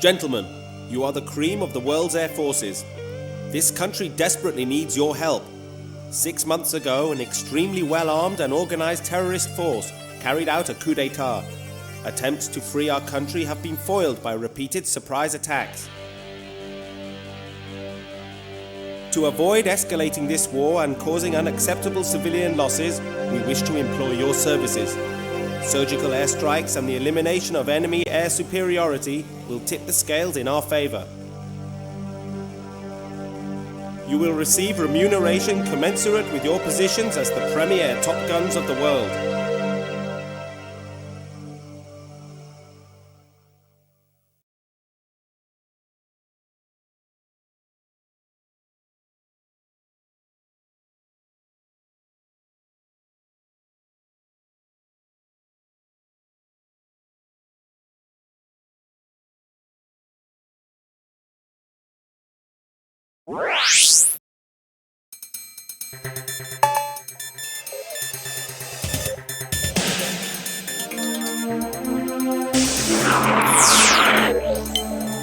Gentlemen, you are the cream of the world's air forces. This country desperately needs your help. 6 months ago, an extremely well-armed and organized terrorist force carried out a coup d'etat. Attempts to free our country have been foiled by repeated surprise attacks. To avoid escalating this war and causing unacceptable civilian losses, we wish to employ your services. Surgical airstrikes and the elimination of enemy air superiority will tip the scales in our favor. You will receive remuneration commensurate with your positions as the premier top guns of the world.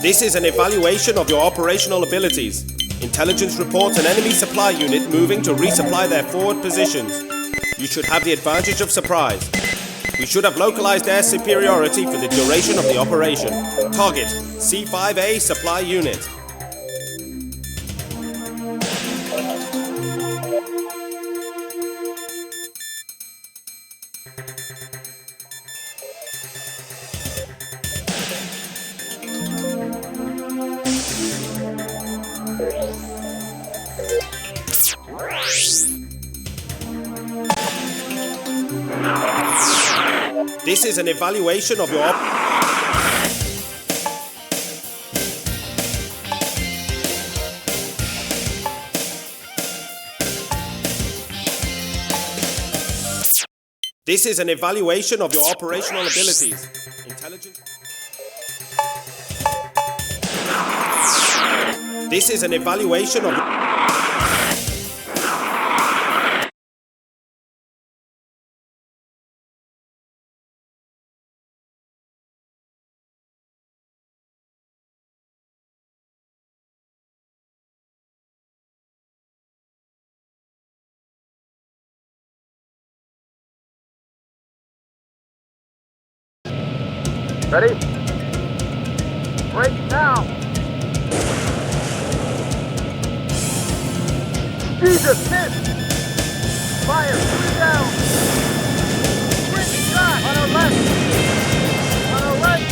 This is an evaluation of your operational abilities. Intelligence reports an enemy supply unit moving to resupply their forward positions. You should have the advantage of surprise. We should have localized air superiority for the duration of the operation. Target, C5A supply unit. This is an evaluation of your This is an evaluation of your operational abilities. Intelligence. This is an evaluation of Ready? Break now! Jesus, miss! Fire, shoot it down! Quick shot! On our left! On our right!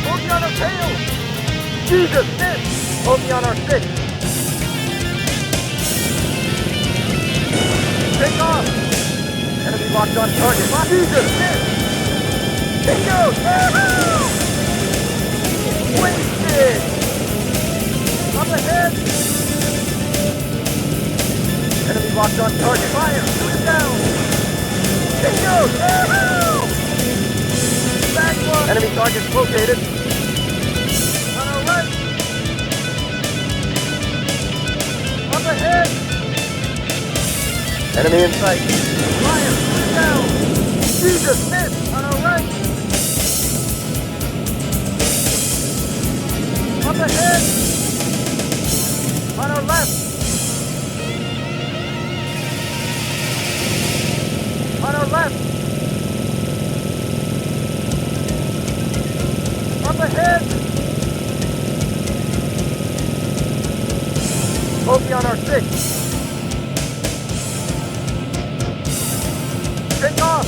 Bogey on our tail! Jesus, miss! Bogey on our six! Take off! Enemy locked on target! Jesus, miss! Bingo! Woohoo! Wasted! Up ahead! Enemy locked on target. Fire! Shoot it down! Bingo! Woohoo! Back one! Enemy target located. On our right! Up ahead! Enemy in sight. Fire! Shoot it down! Jesus, miss! On our right! Up ahead! On our left! On our left! Up ahead! Bogey on our six! Take off!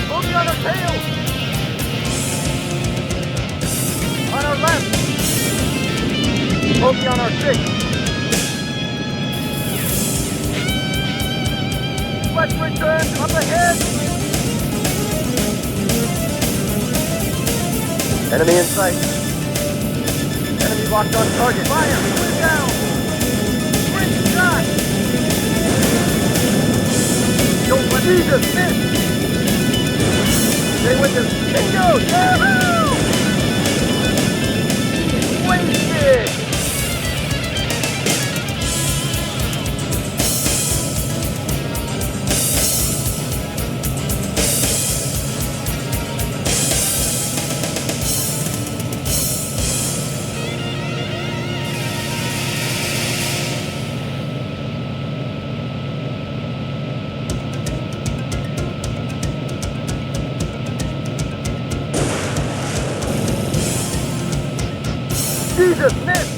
Bogey on our tail! On our left! Bogey on our six! Let's return up ahead! Enemy in sight! Enemy locked on target! Fire! Put it down! Great shot! Don't let Jesus miss! Stay with us! Bingo! Yahoo! Wasted! Jesus, miss!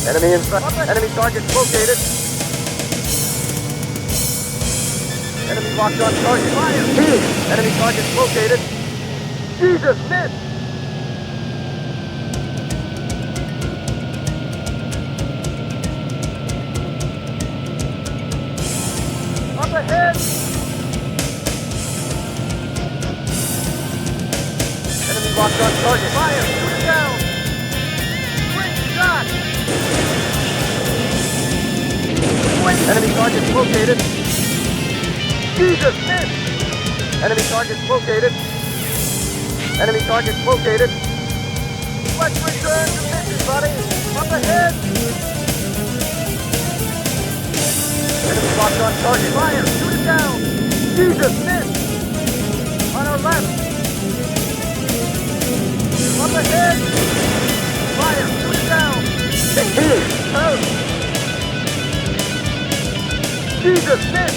Enemy in front. Enemy targets located. Enemy locked on target. Fire! Enemy targets located. Jesus, miss! Up ahead! Enemy locked on target. Fire! Shoot it down! Great shot! Enemy targets located. Jesus, miss! Enemy targets located. Enemy targets located. Let's return to mission, buddy. Up ahead. Enemy locked on target. Fire! Shoot it down! Jesus, miss! On our left. Up ahead. Fire! Shoot it down! Oh! Jesus, miss!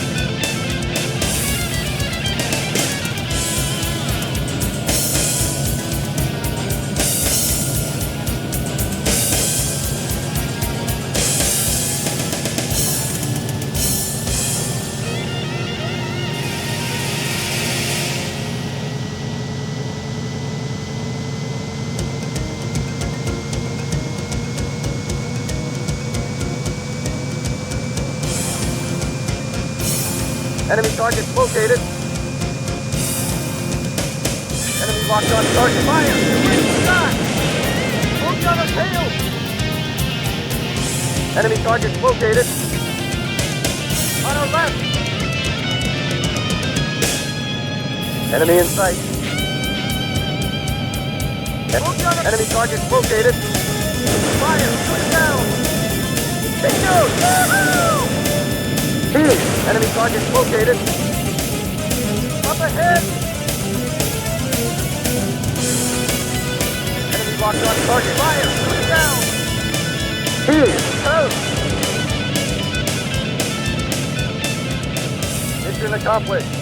Enemy targets located. Enemy locked on target. Fire! Great shot! Look on the tail! Enemy targets located. On our left. Enemy in sight. Enemy targets located. Fire! Shoot it down! Bingo! Yahoo! Enemy targets located. Up ahead! Enemy locked on target. Fire! Shoot it down! Oh! Mission accomplished.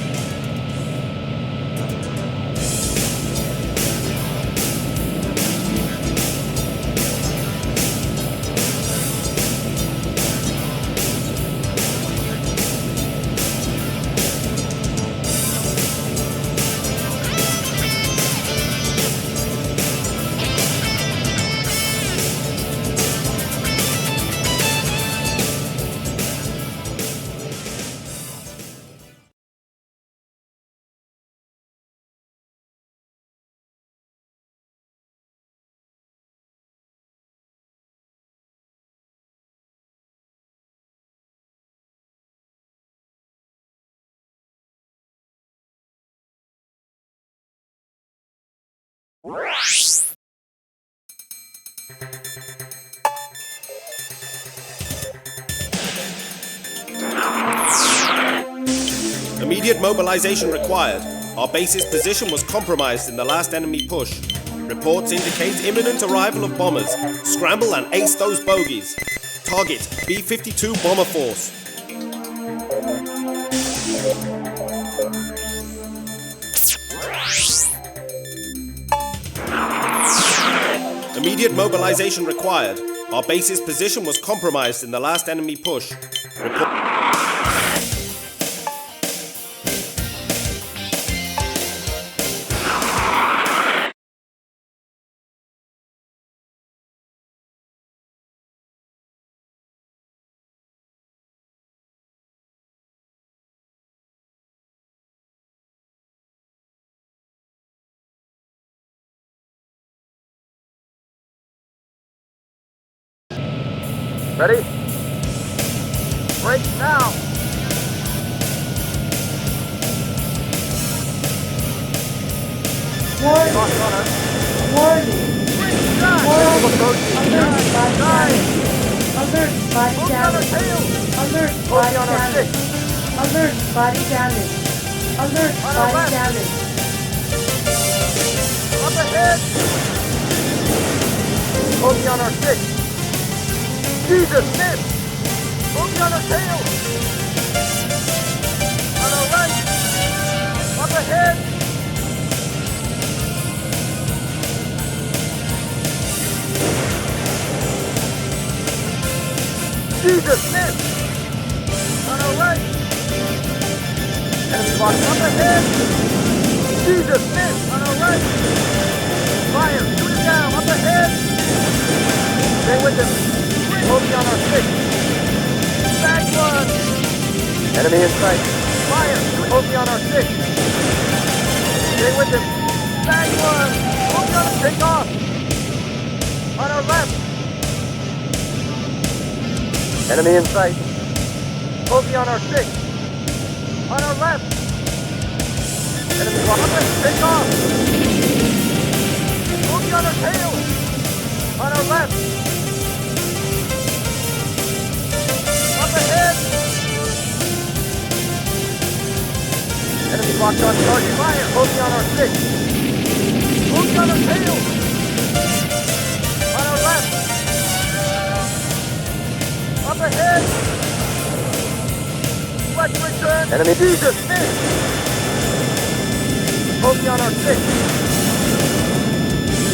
Immediate mobilization required. Our base's position was compromised in the last enemy push. Reports indicate imminent arrival of bombers. Scramble and ace those bogies. Target B-52 Bomber Force. Immediate mobilization required. Our base's position was compromised in the last enemy push. Ready? Break now! Warning! Lock on us. Warning! Break shot! Warning! Approaching. Alert! Body Nine. damage! Alert! Body Moving on our damage! tail! Alert! Moving Body on our damage! six. Alert! Body damage! Alert! On our Body left. damage! Up ahead! Bogey on our six. Jesus, miss! Bogey on our tail! On our right! Up ahead! Jesus, miss! On our right! Enemy locked up ahead! Jesus, miss! On our right! Fire! Shoot it down! Up ahead! Stay with him! Bogey on our six! Back one! Enemy in sight! Fire! Bogey on our six! Stay with him! Back one! Bogey on our take off! On our left! Enemy in sight! Bogey on our six! On our left! Enemy locked up! Take off! Bogey on our tail! On our left! Up ahead! Enemy locked on target. Fire! Bogey on our six! Bogey on our tail! On our left! Up ahead! Let's return! Enemy Jesus! Miss! Bogey on our six!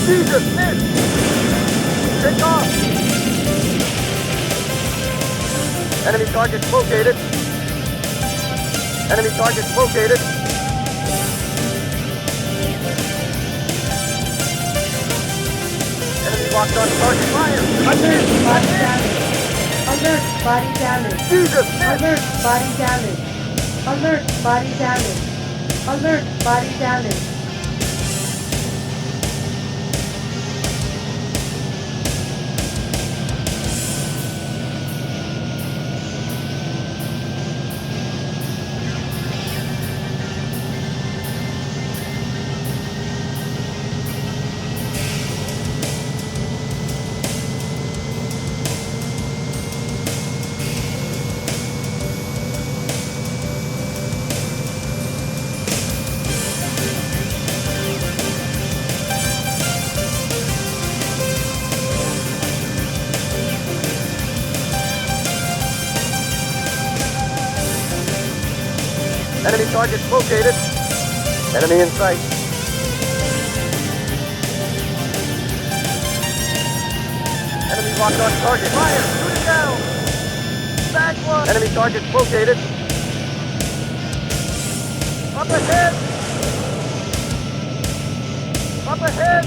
Jesus! Miss! Take off! Enemy targets located. Enemy targets located. Enemy locked on target. Fire! Alert! Body damage! Alert! Body damage! Jesus! Miss! Alert! Body damage! Alert! Body damage! Alert! Body damage! Enemy targets located. Enemy in sight. Enemy locked on target. Fire! Shoot it down! Back one! Enemy targets located. Up ahead! Up ahead!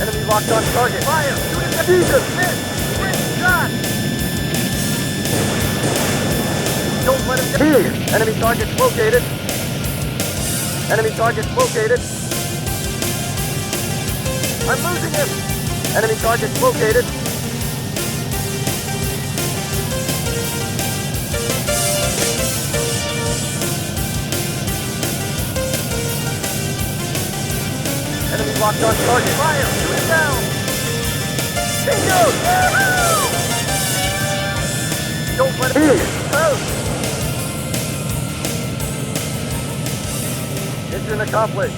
Enemy locked on target. Fire! Shoot it down! Jesus! Miss! Great shot! Don't let him get here. Enemy targets located. Enemy targets located. I'm losing him. Enemy targets located. Enemy locked on target. Fire! Shoot it down! Bingo! Woohoo! Don't let him here. Oh! Mission accomplished.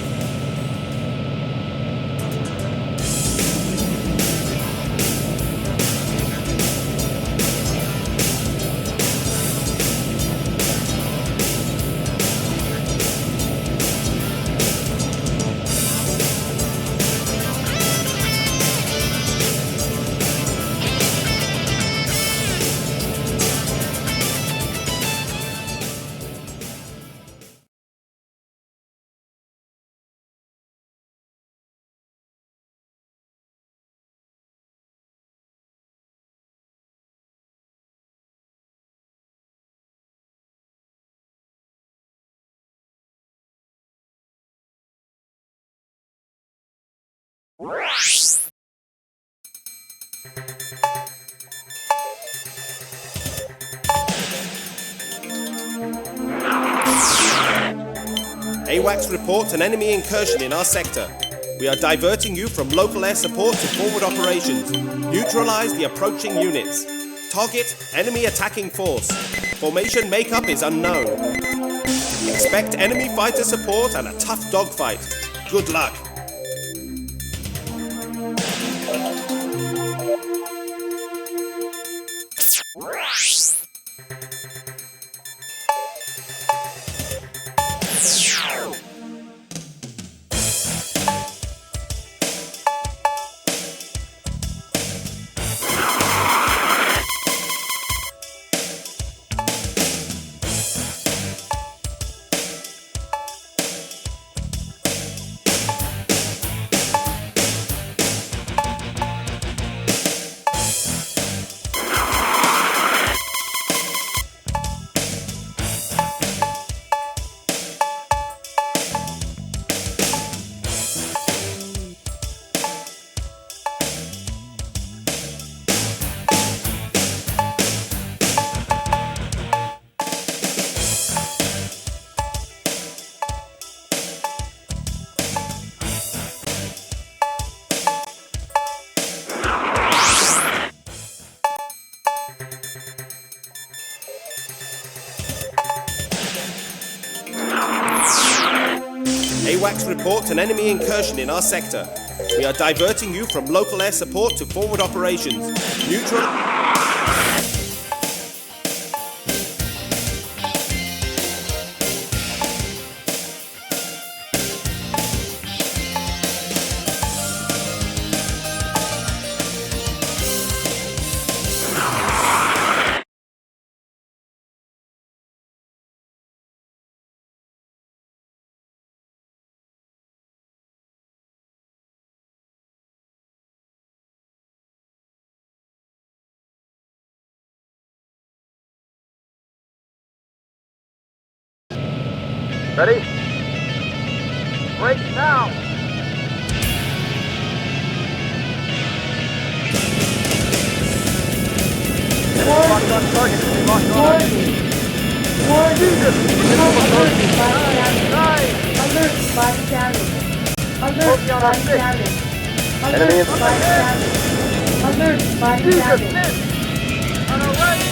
AWACS reports an enemy incursion in our sector. We are diverting you from local air support to forward operations. Neutralize the approaching units. Target enemy attacking force. Formation makeup is unknown. Expect enemy fighter support and a tough dogfight. Good luck. AWACS reports an enemy incursion in our sector. We are diverting you from local air support to forward operations. Neutral. Ready? Break now! Locked on target. Locked on Alert, body damage. Alert, Focus on our body six. damage. Enemy Alert, in body damage. Alert, body damage. On our right!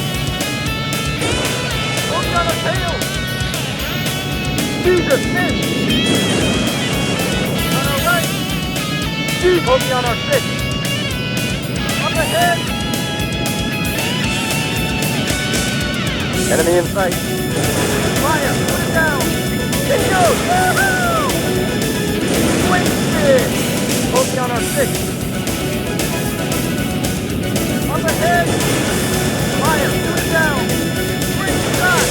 Focus on our tail! Jesus, miss! On our right! Jesus! Focus on our six! Up ahead! Enemy in sight! Fire! Put it down! Bingo! Woohoo! Wasted! Focus on our six! Up ahead! Fire! Put it down! Great shot!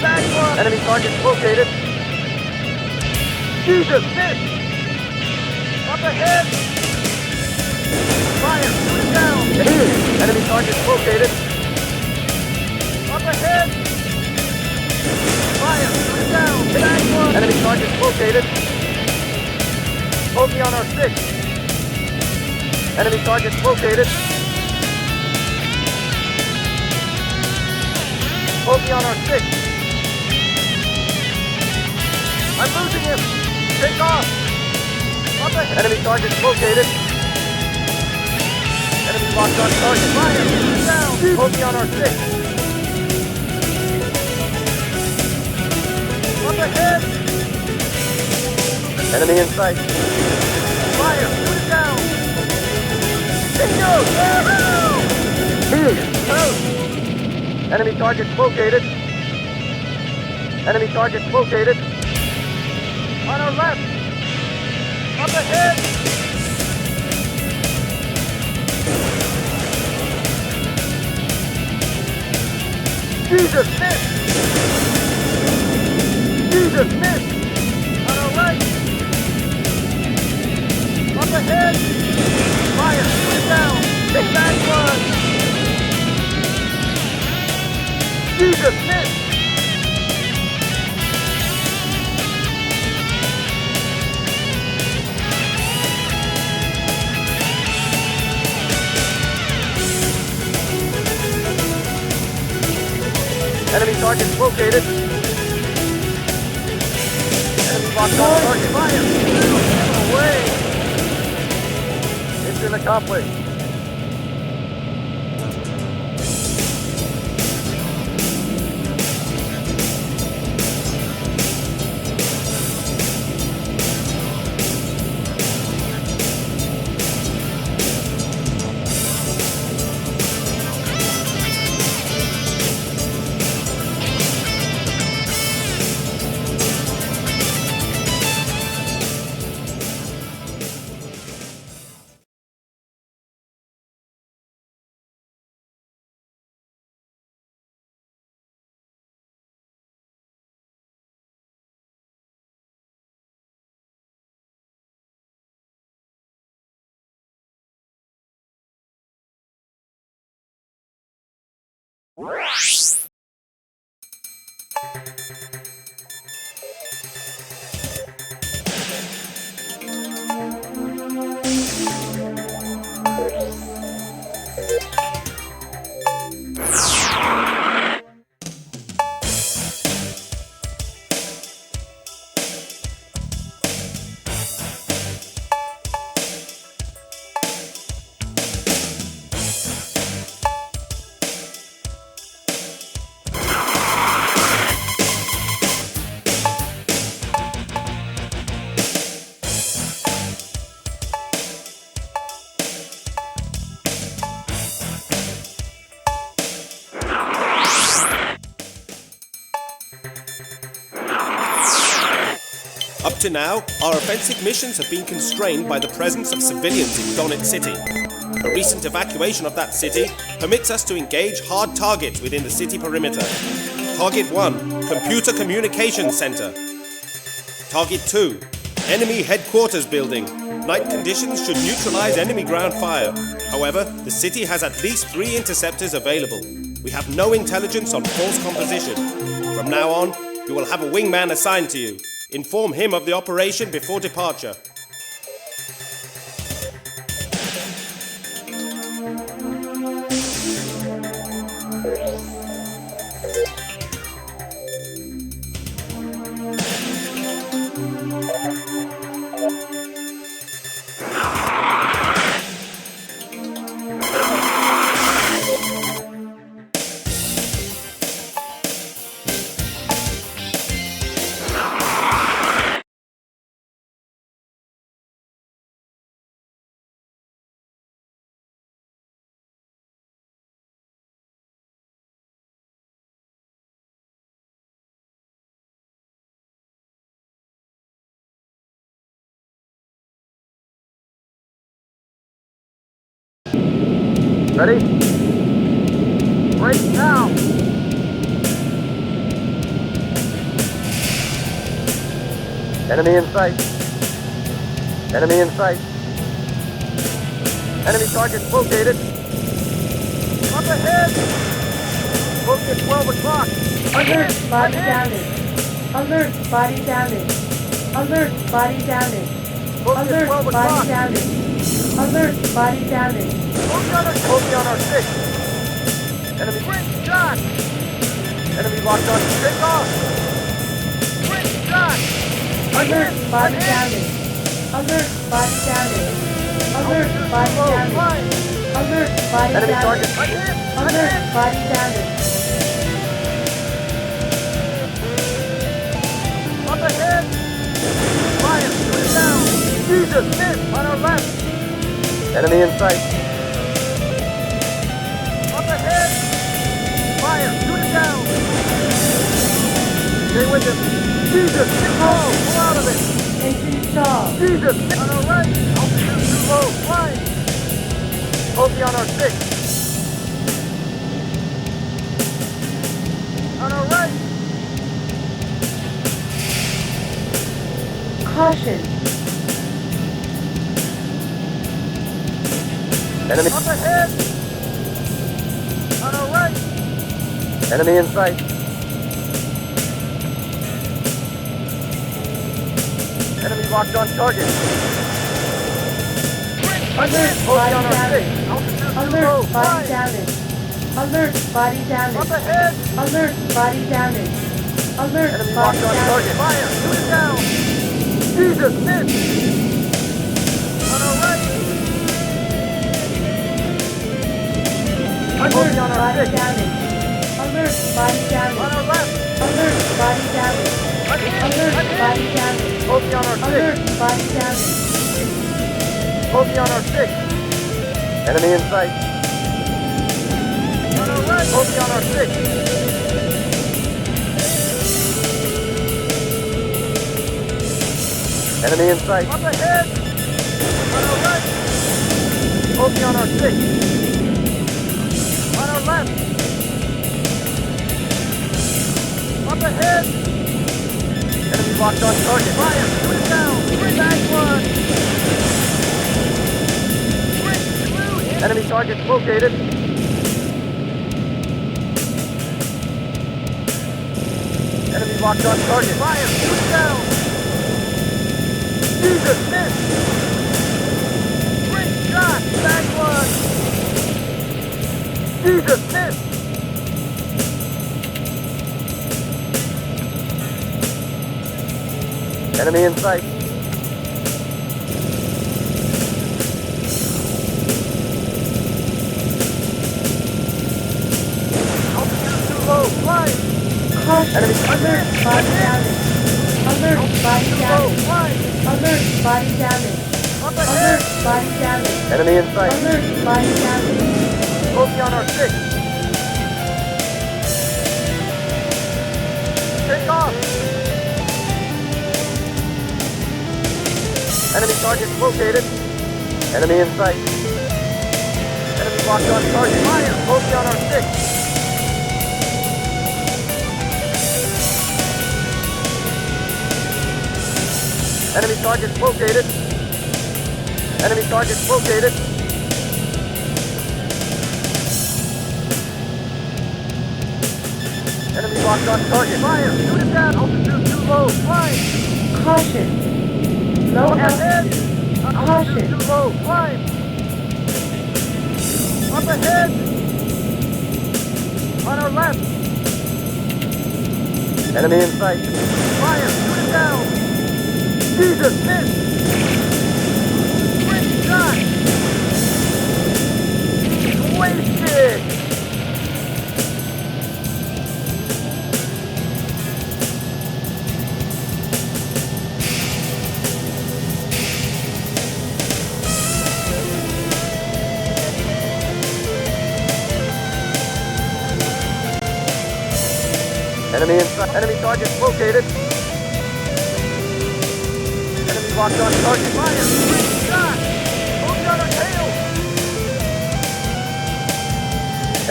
Back one! Enemy target located! Jesus! Miss! Up ahead! Fire! Put it down! Enemy target located! Up ahead! Fire! Put it down! Back one! Enemy target located! Focus on our six! Enemy target located! Focus on our six! I'm losing him! Take off! Up ahead! Enemy target located! Enemy locked on target! Fire! Put it down! Focus on our six! Up ahead! Enemy in sight. Fire! Put it down! Bingo! Woohoo! Toast! Enemy target located. Enemy target located. On our left! Up ahead! Jesus, miss! Jesus, miss! On our right! Up ahead! Fire! Put it down! Take back one! Jesus, miss! Enemy target located. Enemy locked on target. Fire! Away! Mission accomplished. Up to now, our offensive missions have been constrained by the presence of civilians in Donetsk City. A recent evacuation of that city permits us to engage hard targets within the city perimeter. Target 1, Computer Communications Center. Target 2, Enemy Headquarters Building. Night conditions should neutralize enemy ground fire. However, the city has at least 3 interceptors available. We have no intelligence on false composition. From now on, you will have a wingman assigned to you. Inform him of the operation before departure. Ready? Break now! Enemy in sight. Enemy in sight. Enemy target located. Up ahead! Focus 12 o'clock. Alert, body damage. Alert, body damage. Alert, body damage. Focus Alert, 12 body o'clock. damage. Alert, body damage. Focus on our 6. Enemy quick shot. Enemy locked on. Take off. Quick shot. Alert, body damage. Alert, body damage. Alert, body damage. Alert, body Enemy target. damage. Alert, body damage. Up ahead. Fire. Shoot it down. Jesus, miss on our left. Enemy in sight. Up ahead. Fire. Shoot it down. Stay with him. Jesus, get low. Pull out of it. Engine stall. Jesus, on our right. Altitude too low. Flying. Focus on our 6. On our right. Caution. Enemy up ahead. On our right. Enemy in sight. Enemy locked on target. Alert, Focus body on our 6. damage. Altitude too low. Alert, body Flying. damage. Alert, body Up damage. ahead. Alert, body damage. Alert, Enemy body locked on target. damage. Fire. Shoot it down. Jesus, miss! On our right! Alert, Bogey on our body 6! damage. Alert, body On damage. our left! Alert, body damage. Alert, body damage. Bogey on our 6! Alert, body damage. Bogey on our 6! Enemy in sight! On our right! Bogey on our 6! Enemy in sight! Up ahead! On our right! Bogey on our 6! On our left! Up ahead! Enemy locked on target! Fire! Shoot it down! Bring back one! Enemy targets located. Enemy locked on target. Fire! Shoot it down! Jesus, miss! Great shot! Back one! Jesus, miss! Enemy in sight. Caution, alert, body damage. Alert, body damage. Alert, body damage. Alert, body damage. Enemy in sight. Alert, body damage. Bogey on our 6. Take off. Enemy target located. Enemy in sight. Enemy locked on target. Fire. Bogey on our 6. Enemy target located. Enemy target located. Enemy locked on target. Fire! Shoot it down! Altitude too low. Fly! Caution, low Up ahead! altitude. Altitude Caution, too low. Fly! Up ahead! On our left! Enemy in sight. Fire! Shoot it down! Jesus, miss! Great shot! Wasted! Enemy in sight. Enemy target located. Enemy locked on target. Fire! Great shot! Bogey on our tail!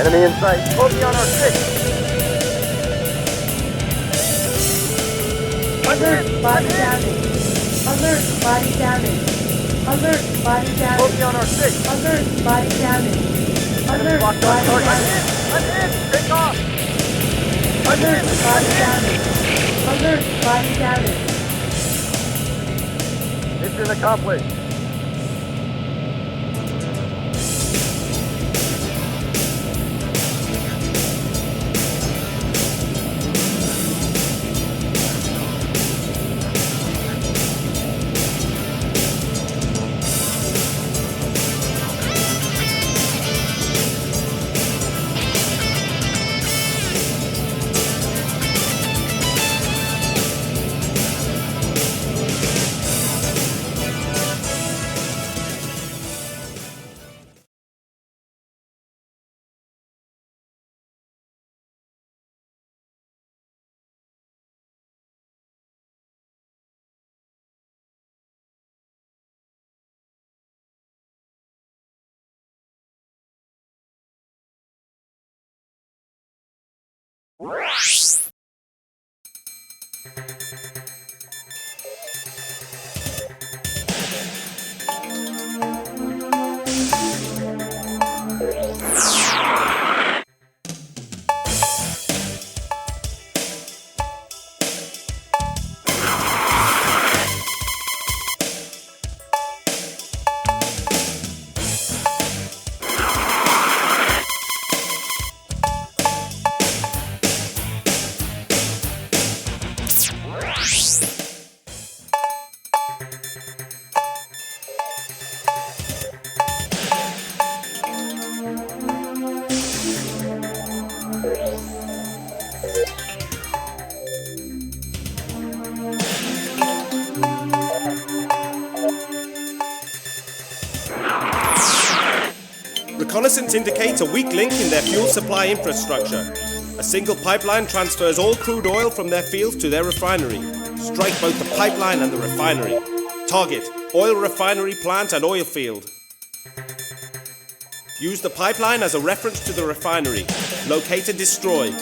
Enemy in sight. Bogey on our 6. alert, body damage. Alert, body damage. Alert, body damage. Bogey on our 6. Alert, body damage. Enemy Alert, locked on body target. damage. I'm in! Take off! Alert, body damage. Alert, body damage. Mission accomplished. Reconnaissance indicates a weak link in their fuel supply infrastructure. A single pipeline transfers all crude oil from their fields to their refinery. Strike both the pipeline and the refinery. Target: oil refinery plant and oil field. Use the pipeline as a reference to the refinery. Locate and destroy.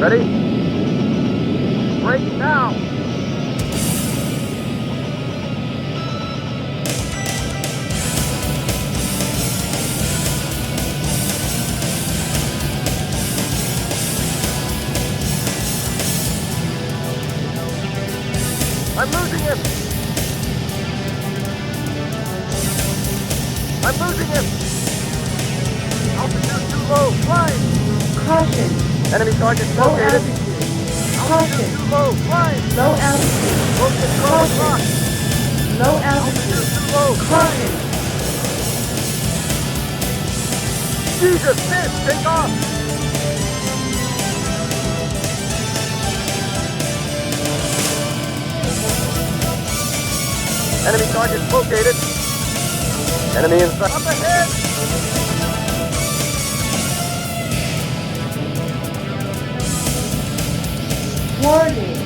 Ready? Break now! I'm losing him! I'm losing him! Altitude too low, flying! Caution. Enemy target Low located. altitude. Caution. Too low, flying! Low altitude. Focus, Caution. lock. Low altitude. Too low, Caution. Jesus, miss, take off! Enemy target located. Enemy in sight. Up ahead! Warning.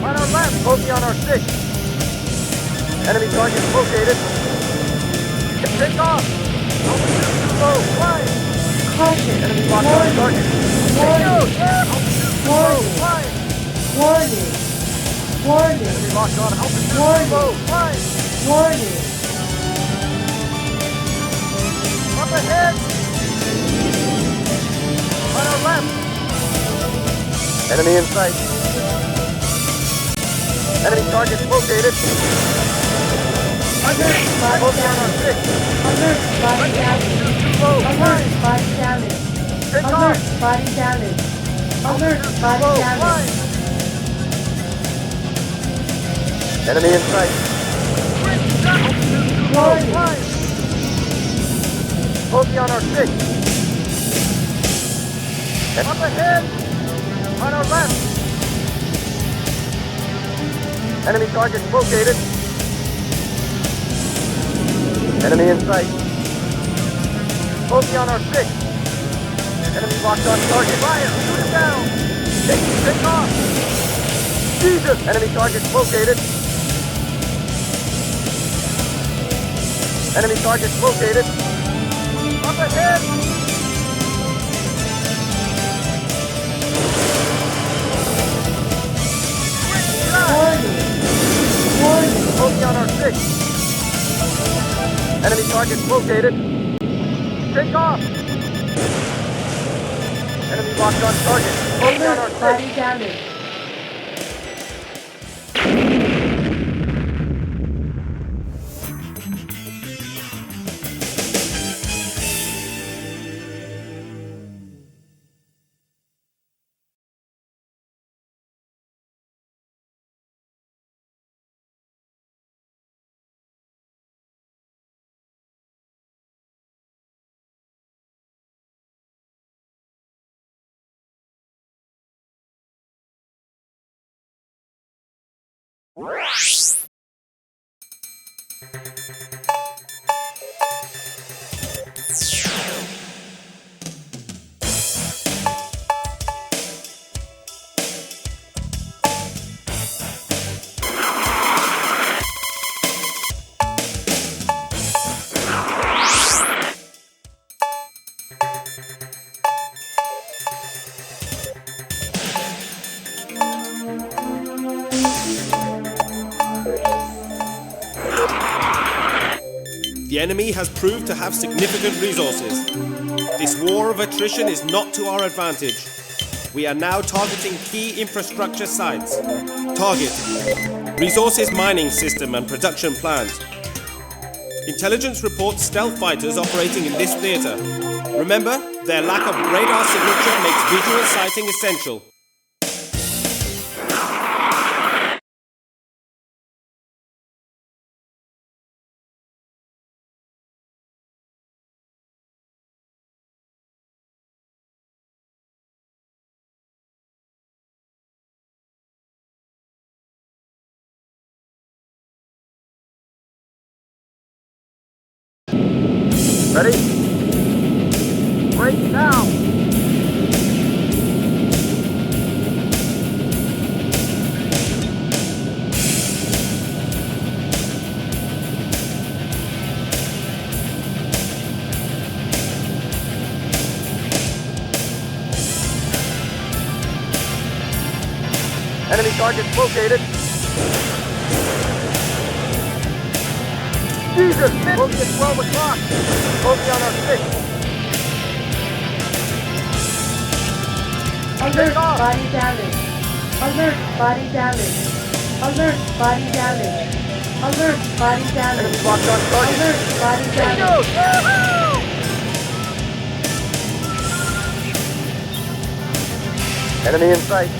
On our left, bogey on our 6. Enemy target located. Take off! Altitude too low, flying! Caution. Enemy locked on Warning. target. Warning. Altitude too low, Warning. flying! Warning. Warning. Enemy locked on altitude Warning. too low, flying! Warning. Up ahead! On our left! Enemy in sight. Enemy target located. Alert. Body Bogey on our damage. 6. Alert. Body damage. Too low, Alert. flying! Body damage. Take Alert. off! Body damage. Alert. Too Body low, damage. flying! Enemy in sight. Too low, Warning. flying! Bogey on our 6. And up ahead! On our left! Enemy target located. Enemy in sight. Bogey on our 6. Enemy locked on target. Fire! Shoot him down! Take off! Jesus! Enemy target located. Enemy target located. Up ahead! Warning. Warning. Bogey on our 6. Enemy target located. Take off! Enemy locked on target. Bogey on our Alert. 6. Body damage. The enemy has proved to have significant resources. This war of attrition is not to our advantage. We are now targeting key infrastructure sites. Target: resources mining system and production plant. Intelligence reports stealth fighters operating in this theater. Remember, their lack of radar signature makes visual sighting essential. Ready? Break now! Enemy targets located. Jesus! Bogey at 12 o'clock! Bogey on our 6. Alert, body damage. Alert, body damage. Alert, body damage. Alert, body damage. Enemy locked on target. Alert, body damage. Bingo! Enemy in sight.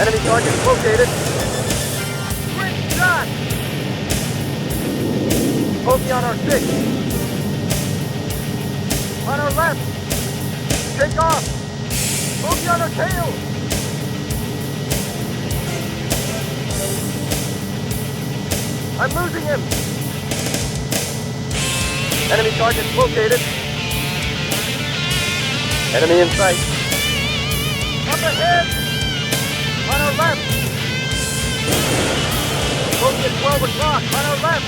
Enemy target located. Great shot! Bogey on our 6. On our left. Take off. Bogey on our tail. I'm losing him. Enemy target located. Enemy in sight. Up ahead. On our left. Bogey at 12 o'clock. On our left.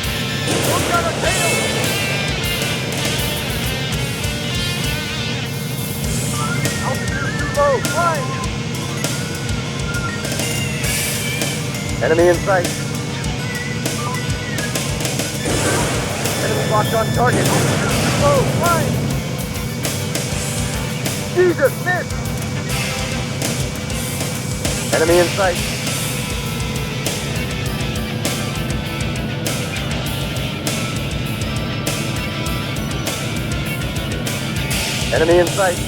Bogey on our tail. Altitude too low. Climb. Enemy in sight. Enemy locked on target. Altitude too low. Climb. Jesus, miss. Enemy in sight. Enemy in sight.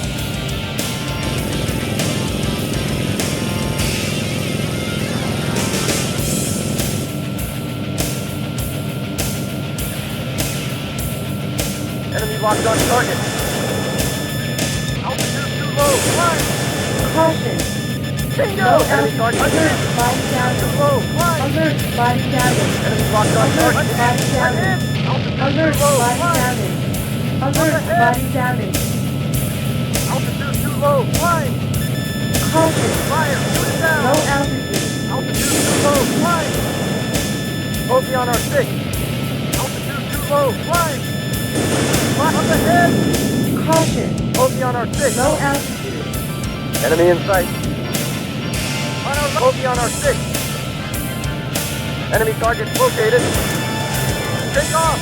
Enemy locked on target. Altitude too low. Climb. Caution. Bingo! Low Enemy target. alert, body Too damage. low. Climb. Alert, body damage. Enemy locked on Alert, target. body I'm damage. in. Altitude Alert, too low. body Climb. damage. Alert, ahead. body damage. Altitude too low. Climb. Caution. Fire. Shoot it down. Low altitude. Altitude too low. Climb. Bogey on our 6. Altitude too low. Climb. Up ahead. Caution. Bogey on our 6. Low altitude. Enemy in sight. On our bogey on our 6. Enemy target located. Take off.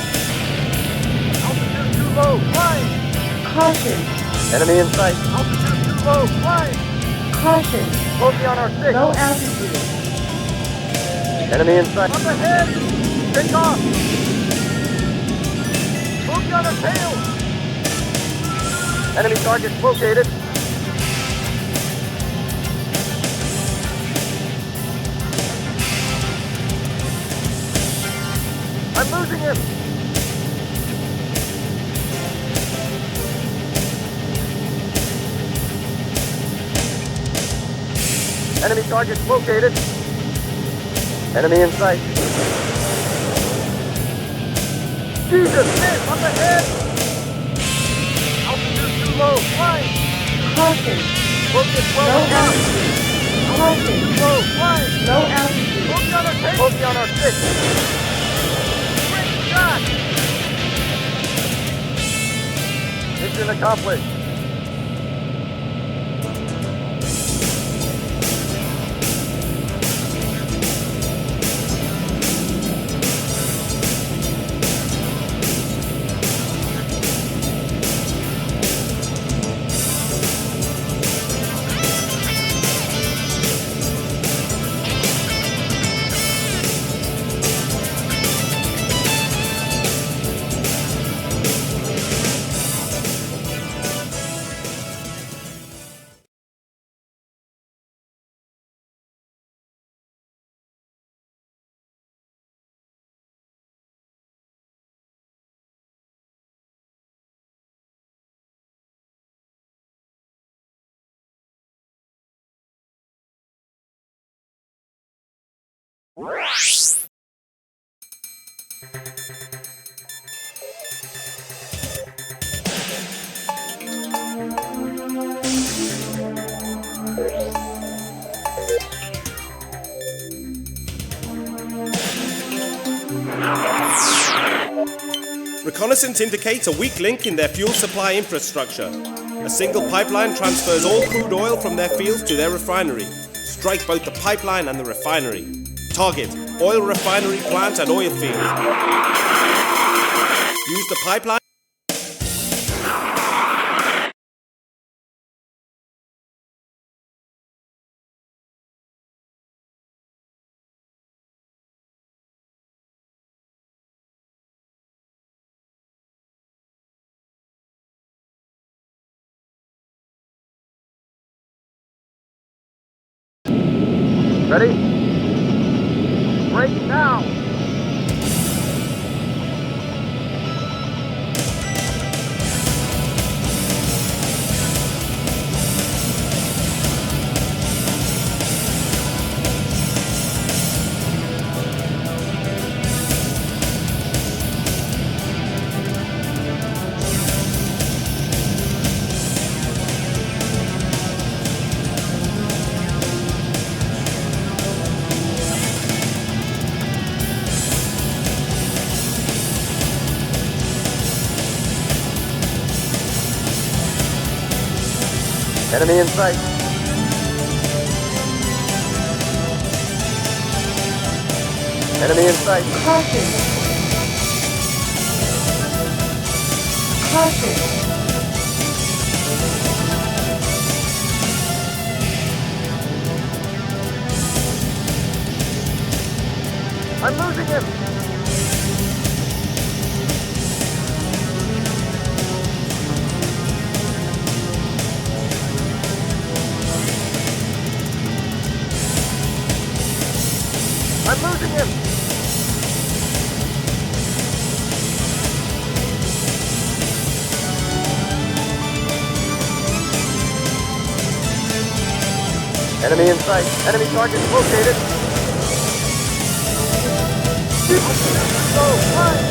Altitude too low. Climb. Caution. Enemy in sight. Altitude too low. Climb. Caution. Bogey on our 6. Low altitude. Enemy in sight. Up ahead. Take off. Bogey on our tail. Enemy target located. I'm losing him. Enemy target located. Enemy in sight. Jesus, miss! Up ahead! Altitude too low. Climb! Caution. Bogey at 12 Low o'clock. altitude. Altitude too Caution. low. Climb! Low altitude. Bogey on our 6. Bogey on our 6. Great shot! Mission accomplished. Reconnaissance indicates a weak link in their fuel supply infrastructure. A single pipeline transfers all crude oil from their fields to their refinery. Strike both the pipeline and the refinery. Target: oil refinery plant and oil field. Use the pipeline. Ready? Break now! Enemy in sight. Enemy in sight. Caution. Caution. I'm losing him! I'm losing him! Enemy in sight. Enemy target located. Oh, fire!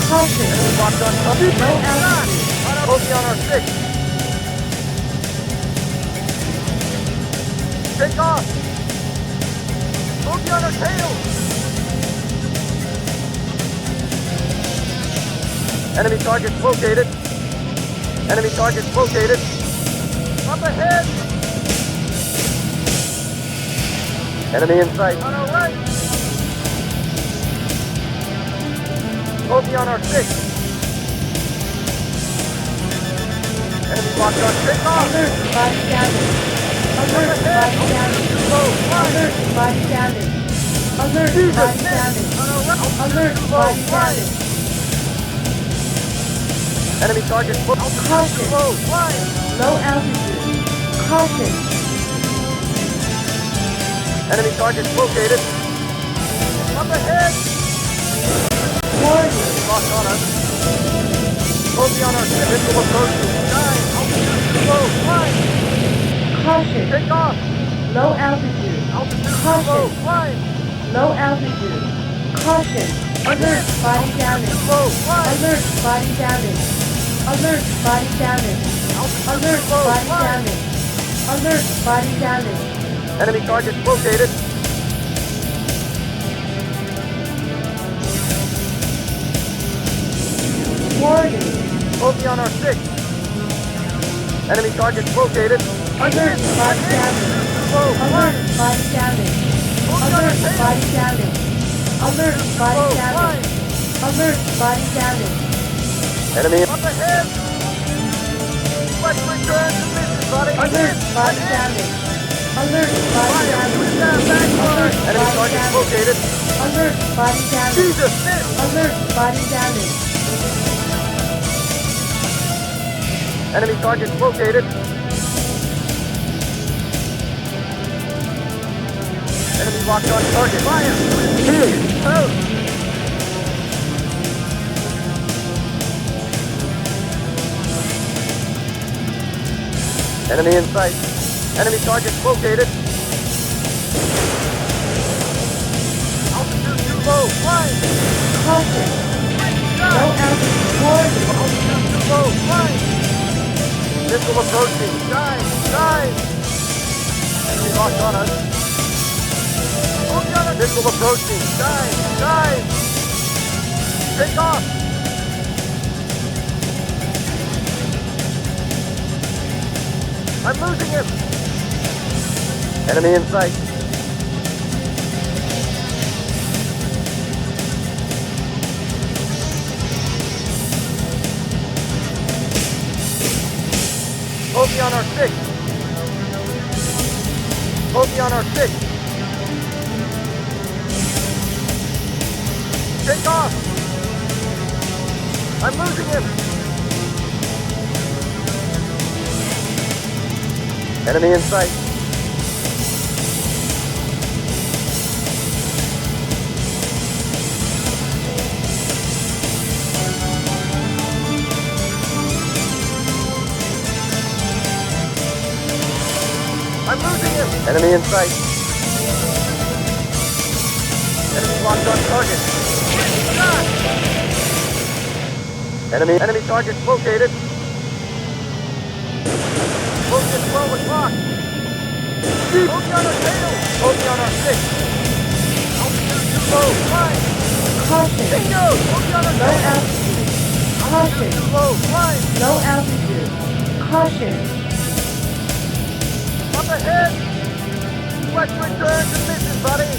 Caution. Enemy locked on top. No altitude. Bogey on our 6. Take off! Bogey on our tail! Enemy targets located. Enemy targets located. Up ahead! Enemy in sight. On our right! Bogey on our 6. Enemy locked on. Take off! Alert, body damage. Alert, body damage. Alert, body damage. Alert, body damage. Alert, body damage. Enemy target Caution. Low altitude. Caution. Enemy target located. Up ahead! Warning. Locked on us. Bogey on our ship. Missile approach to 9. Altitude low. Climb. Caution. Take off. Low altitude. Altitude low. Caution. Climb. Low altitude. Caution. Alert, body damage. Low. Climb. Alert, body damage. Alert, body damage. Alert, body damage. Alert, body damage. Enemy target located. Warning. Bogey on our 6. Enemy target located. Alert, body damage. Low. Alert, body damage. Alert, body damage. Alert, body damage. Alert, body damage. Enemy up ahead. Let's return to business, buddy. Alert, body damage. Alert, body damage. Alert, Enemy body target damage. located. Alert, body damage. Jesus, miss. Alert, body damage. Enemy target located. Enemy locked on target. Fire. Here. Out. Enemy in sight. Enemy target located. low, flying! Missile approaching, dive, dive! Enemy locked on us. Missile approaching, dive, dive! Take off! I'm losing him! Enemy in sight. Bogey on our 6. Bogey on our 6. Take off! I'm losing him! Enemy in sight. I'm losing him! Enemy in sight. Enemy locked on target. Shot! Enemy target located. Bogey at 12 o'clock. Bogey on our tail. Bogey on our 6. Altitude too low. Flying. Caution. Bingo! Bogey on our Low 10. altitude. Caution. Too low. Flying. Low altitude. Caution. Up ahead! Let's return to mission, buddy!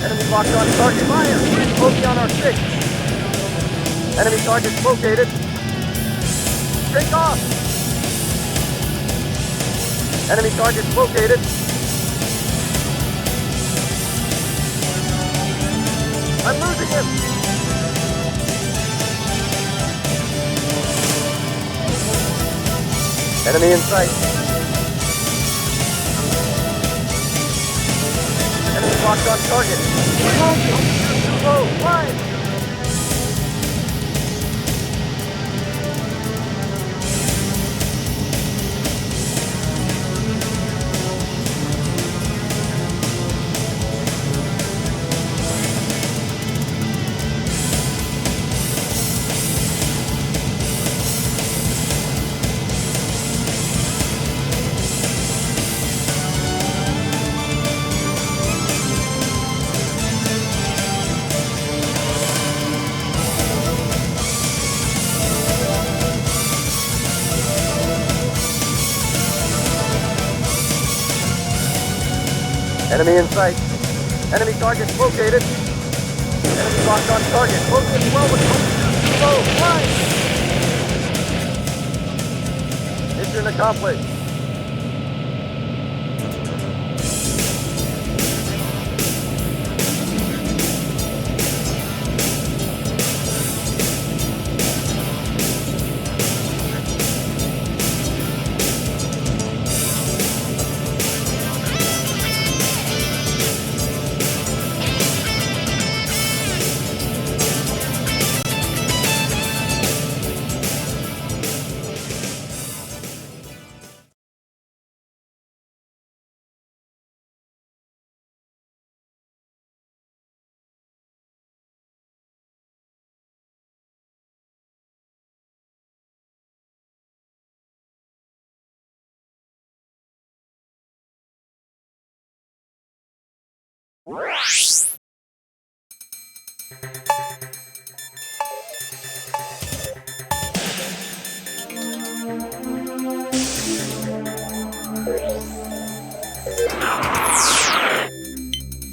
Enemy locked on target. Fire! Bogey on our 6. Enemy target located. Take off! Enemy target located. I'm losing him! Enemy in sight. Enemy locked on target. Too low. Flying. Enemy in sight. Enemy target located. Enemy locked on target. Focus 12 with altitude too low. Flying. Mission accomplished.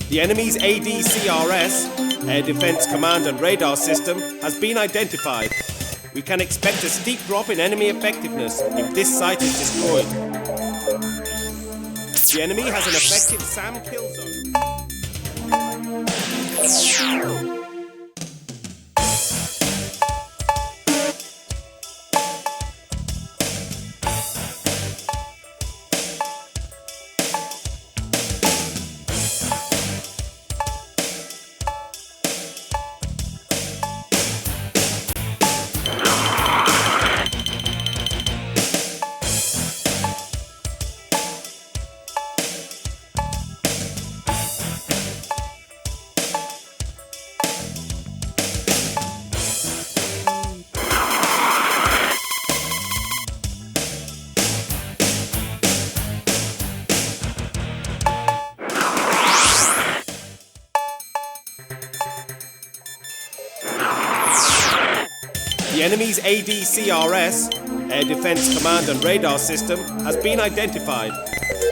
The enemy's ADCRS, Air Defense Command and Radar System, has been identified. We can expect a steep drop in enemy effectiveness if this site is destroyed. The enemy has an effective SAM kill zone. The enemy's ADCRS, Air Defense Command and Radar System, has been identified.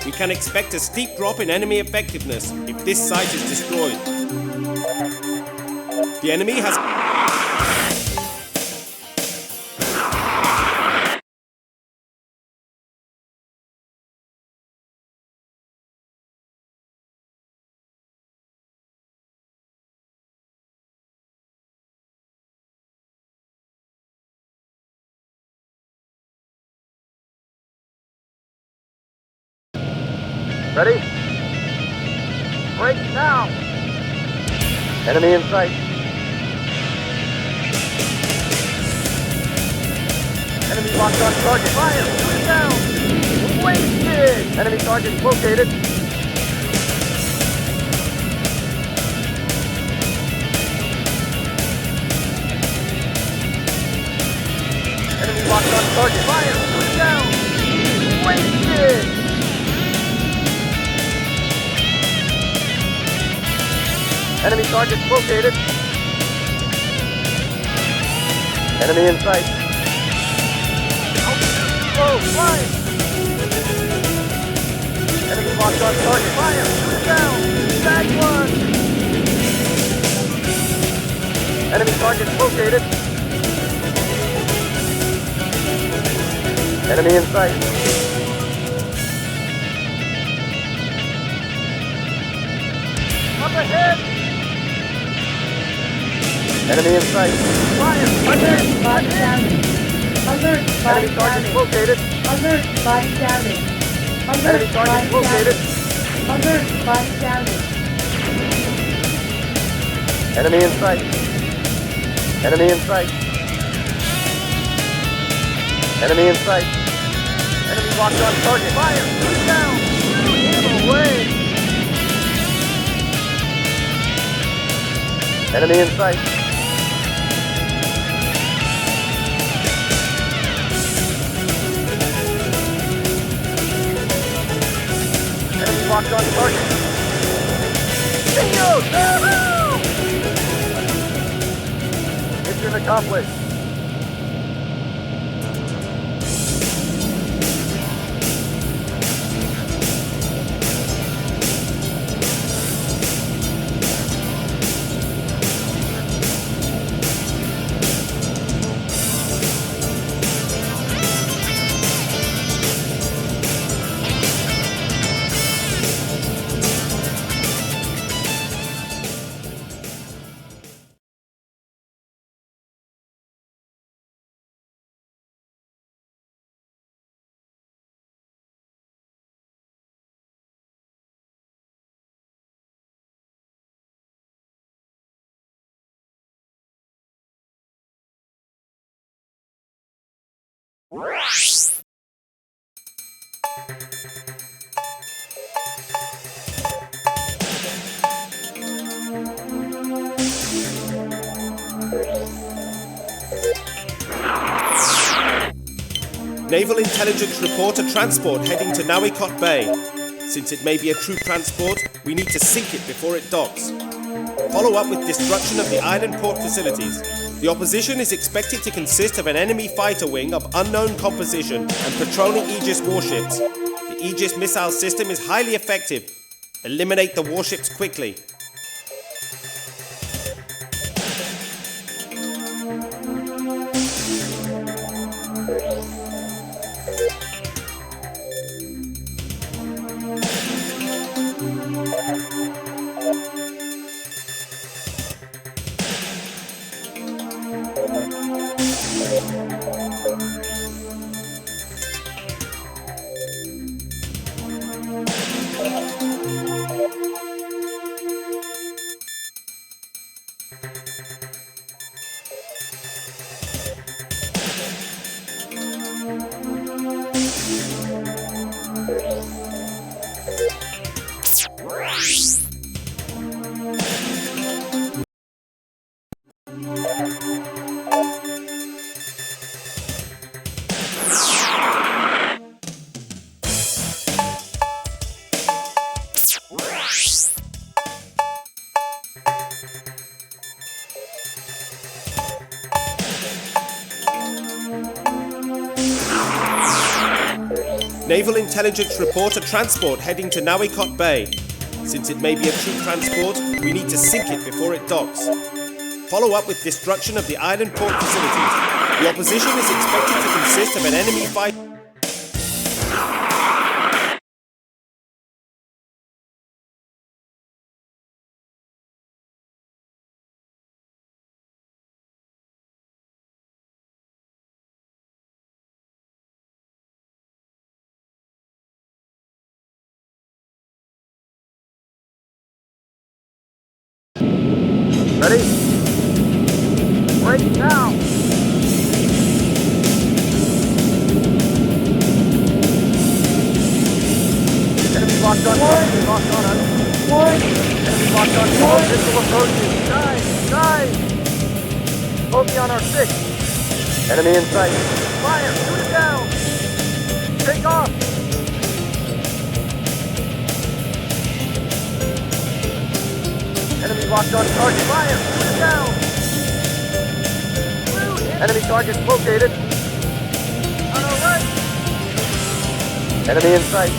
We can expect a steep drop in enemy effectiveness if this site is destroyed. The enemy has... Ready? Break now! Enemy in sight. Enemy locked on target. Fire! Shoot it down! Wasted! Enemy target located. Enemy locked on target. Fire! Shoot it down! Wasted! Enemy target located. Enemy in sight. Oh, fire! Enemy locked on target. Fire! Shoot it down! Tag one! Enemy target located. Enemy in sight. Up ahead! Enemy in sight. Fire! Alert, body damage. Alert, body Enemy target damage. located. Alert, body damage. Alert, Enemy target body located. damage. Alert, body damage. Enemy in sight. Enemy in sight. Enemy in sight. Enemy locked on target. Fire! Shoot down! Shoot him away! Enemy in sight. Enemy locked on target. Bingo! Mission accomplished. Naval Intelligence report a transport heading to Nawikot Bay. Since it may be a troop transport, we need to sink it before it docks. Follow up with destruction of the island port facilities. The opposition is expected to consist of an enemy fighter wing of unknown composition and patrolling Aegis warships. The Aegis missile system is highly effective. Eliminate the warships quickly. Naval intelligence report a transport heading to Nawikot Bay. Since it may be a troop transport, we need to sink it before it docks. Follow up with destruction of the island port facilities. The opposition is expected to consist of an enemy fighter. Ready? Break now! Enemy locked on us. Locked on us. Enemy locked on us. Missile approaching. Dive! Bogey on our 6. Enemy in sight. Fire! Shoot it down! Take off! Enemy locked on target. Fire! Shoot it down! Enemy target located. On our right! Enemy in sight.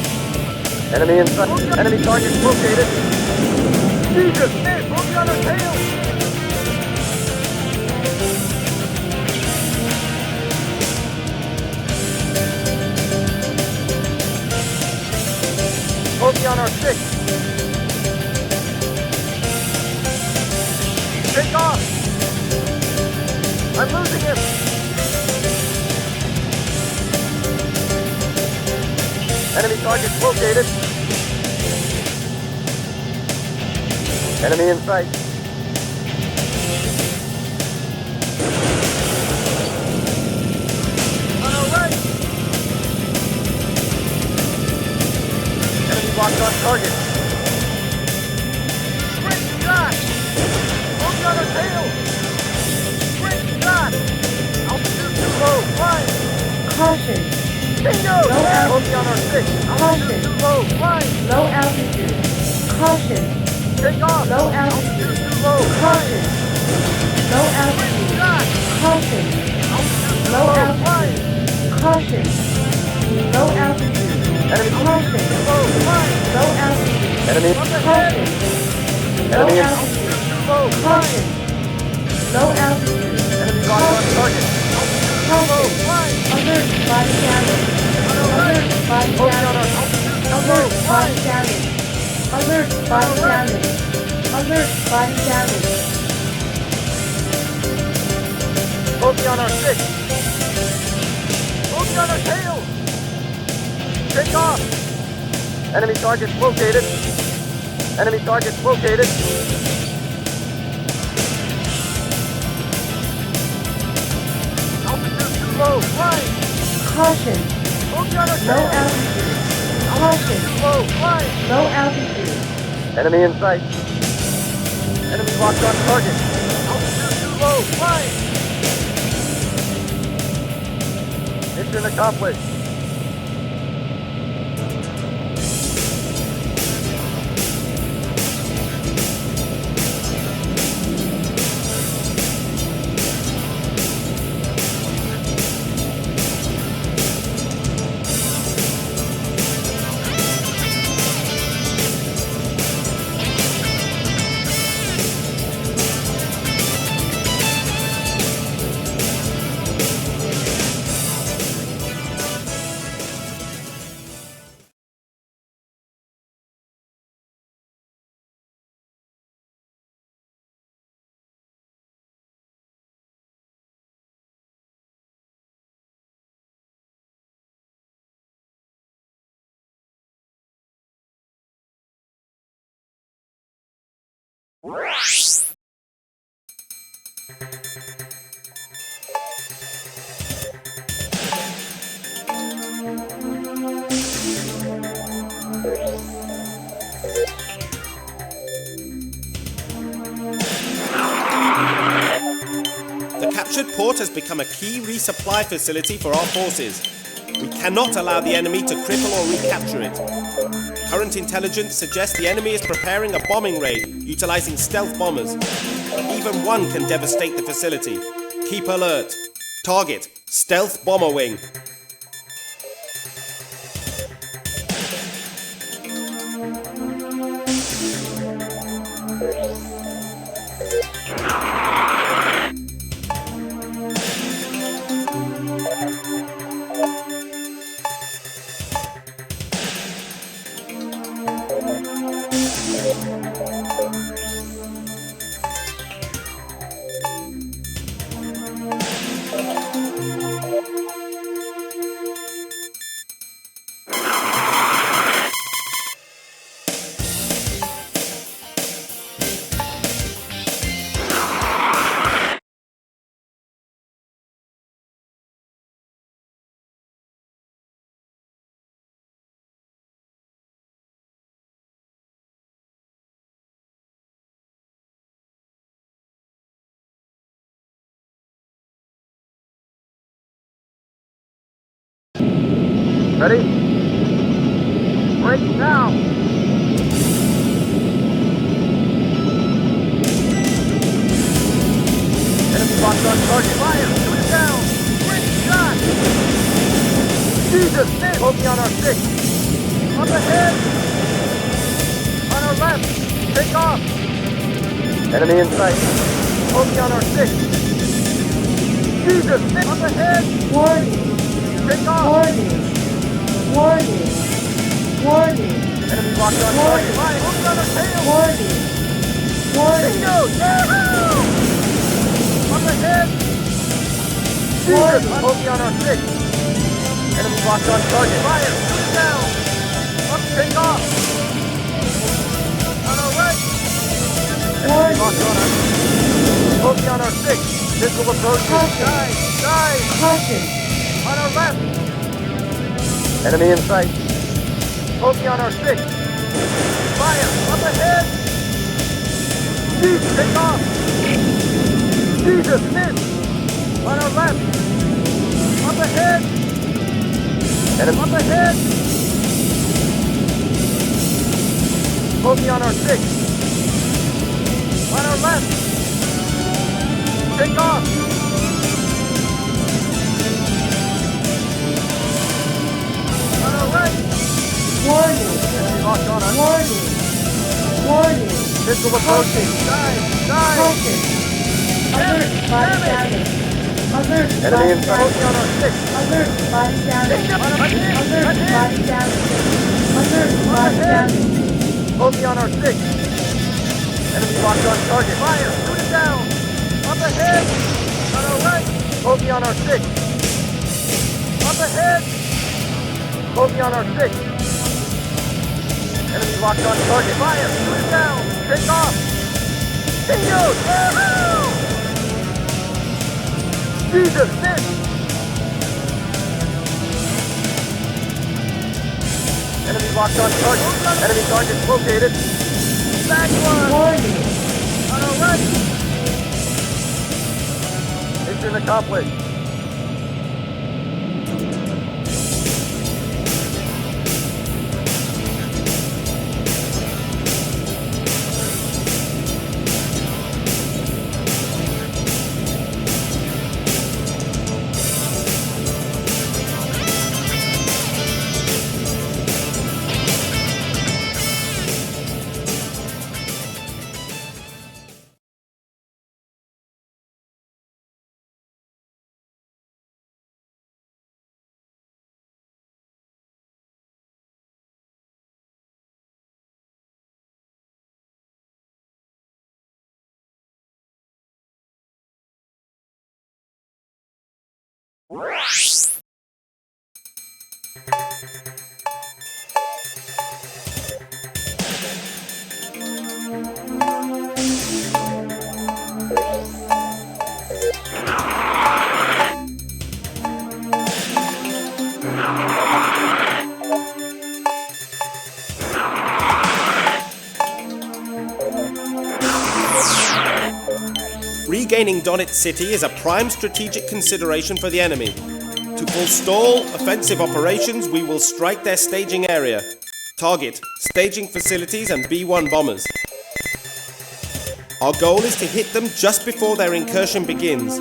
Enemy in sight. Enemy target located. Jesus! Man, bogey on our tail! Bogey on our 6. Take off! I'm losing him! Enemy target located. Enemy in sight. On our right! Enemy locked on target. Great shot! Bogey on our tail! Great shot! Altitude too low, flying! Caution. Bingo! Low altitude. Bogey on our 6. Caution. Too low, flying! Low altitude. Caution. Take off! Low altitude. Altitude too low, Caution. flying! Low Great altitude. shot! Caution. Altitude too Low low, altitude. flying! Caution. Low altitude. Enemy Caution. too low, flying! Low altitude. Enemy Caution. Low Enemy in altitude. too low, Caution. flying! Low altitude. Enemy locked on target! Altitude too low, flying! Alert body damage. Alert body Bogey on our damage. altitude too low, Alert body flying! damage. Alert body damage. Alert body damage. Bogey on our 6. Bogey on our tail! Take off! Enemy target located. Enemy target located. Altitude too low, flying! Caution. Bogey on our Low tail! altitude. Caution. Too low, flying! Low altitude. Enemy in sight. Enemy locked on target. Altitude too low, flying! Mission accomplished. The captured port has become a key resupply facility for our forces. We cannot allow the enemy to cripple or recapture it. Current intelligence suggests the enemy is preparing a bombing raid utilizing stealth bombers. Even one can devastate the facility. Keep alert. Target, stealth bomber wing. Ready? Break now! Enemy locked on target. Fire! Shoot it down! Great shot! Jesus! Focus on our six! Up ahead! On our left! Take off! Enemy in sight! Focus on our six! Jesus! Up ahead! Warning. Take off! Warning. Warning. Warning. Enemy locked on target. Fire! Focus on our tail! Warning. Warning. Bingo! Yahoo! Up ahead! Jesus! Focus on our six! Enemy locked on target. Fire! Shoot it down! Up, take off! On our right! Enemy locked on our... Focus on our six! Missile approaching! Caution. Dive! Dive! Caution. On our left! Enemy in sight! Focus on our six! Fire! Up ahead! Jesus! Take off! Jesus! Miss! On our left! Up ahead! Enemy up ahead! Focus on our six! On our left! Take off! On our right! Warning. Enemy locked on us! Warning. Warning. Missile approaching! Dive! Dive! Caution. Alert. Body damage. Alert. Enemy Body in sight! Focus on our damage. six! Alert. Body damage. Alert. Alert! Body damage. Alert. Body damage. Focus on our six! Enemy locked on target! Fire! Shoot it down! Up ahead! On our right! Focus on our six! Up ahead! Focus on our six! Enemy locked on target! Fire! Shoot it down! Take off! Bingo! Yahoo! Jesus! Miss! Enemy locked on target! Enemy target located! Back one! Warning. On our right! Mission accomplished! Regaining Donetsk City is a prime strategic consideration for the enemy. To forestall offensive operations, we will strike their staging area. Target, staging facilities and B-1 bombers. Our goal is to hit them just before their incursion begins.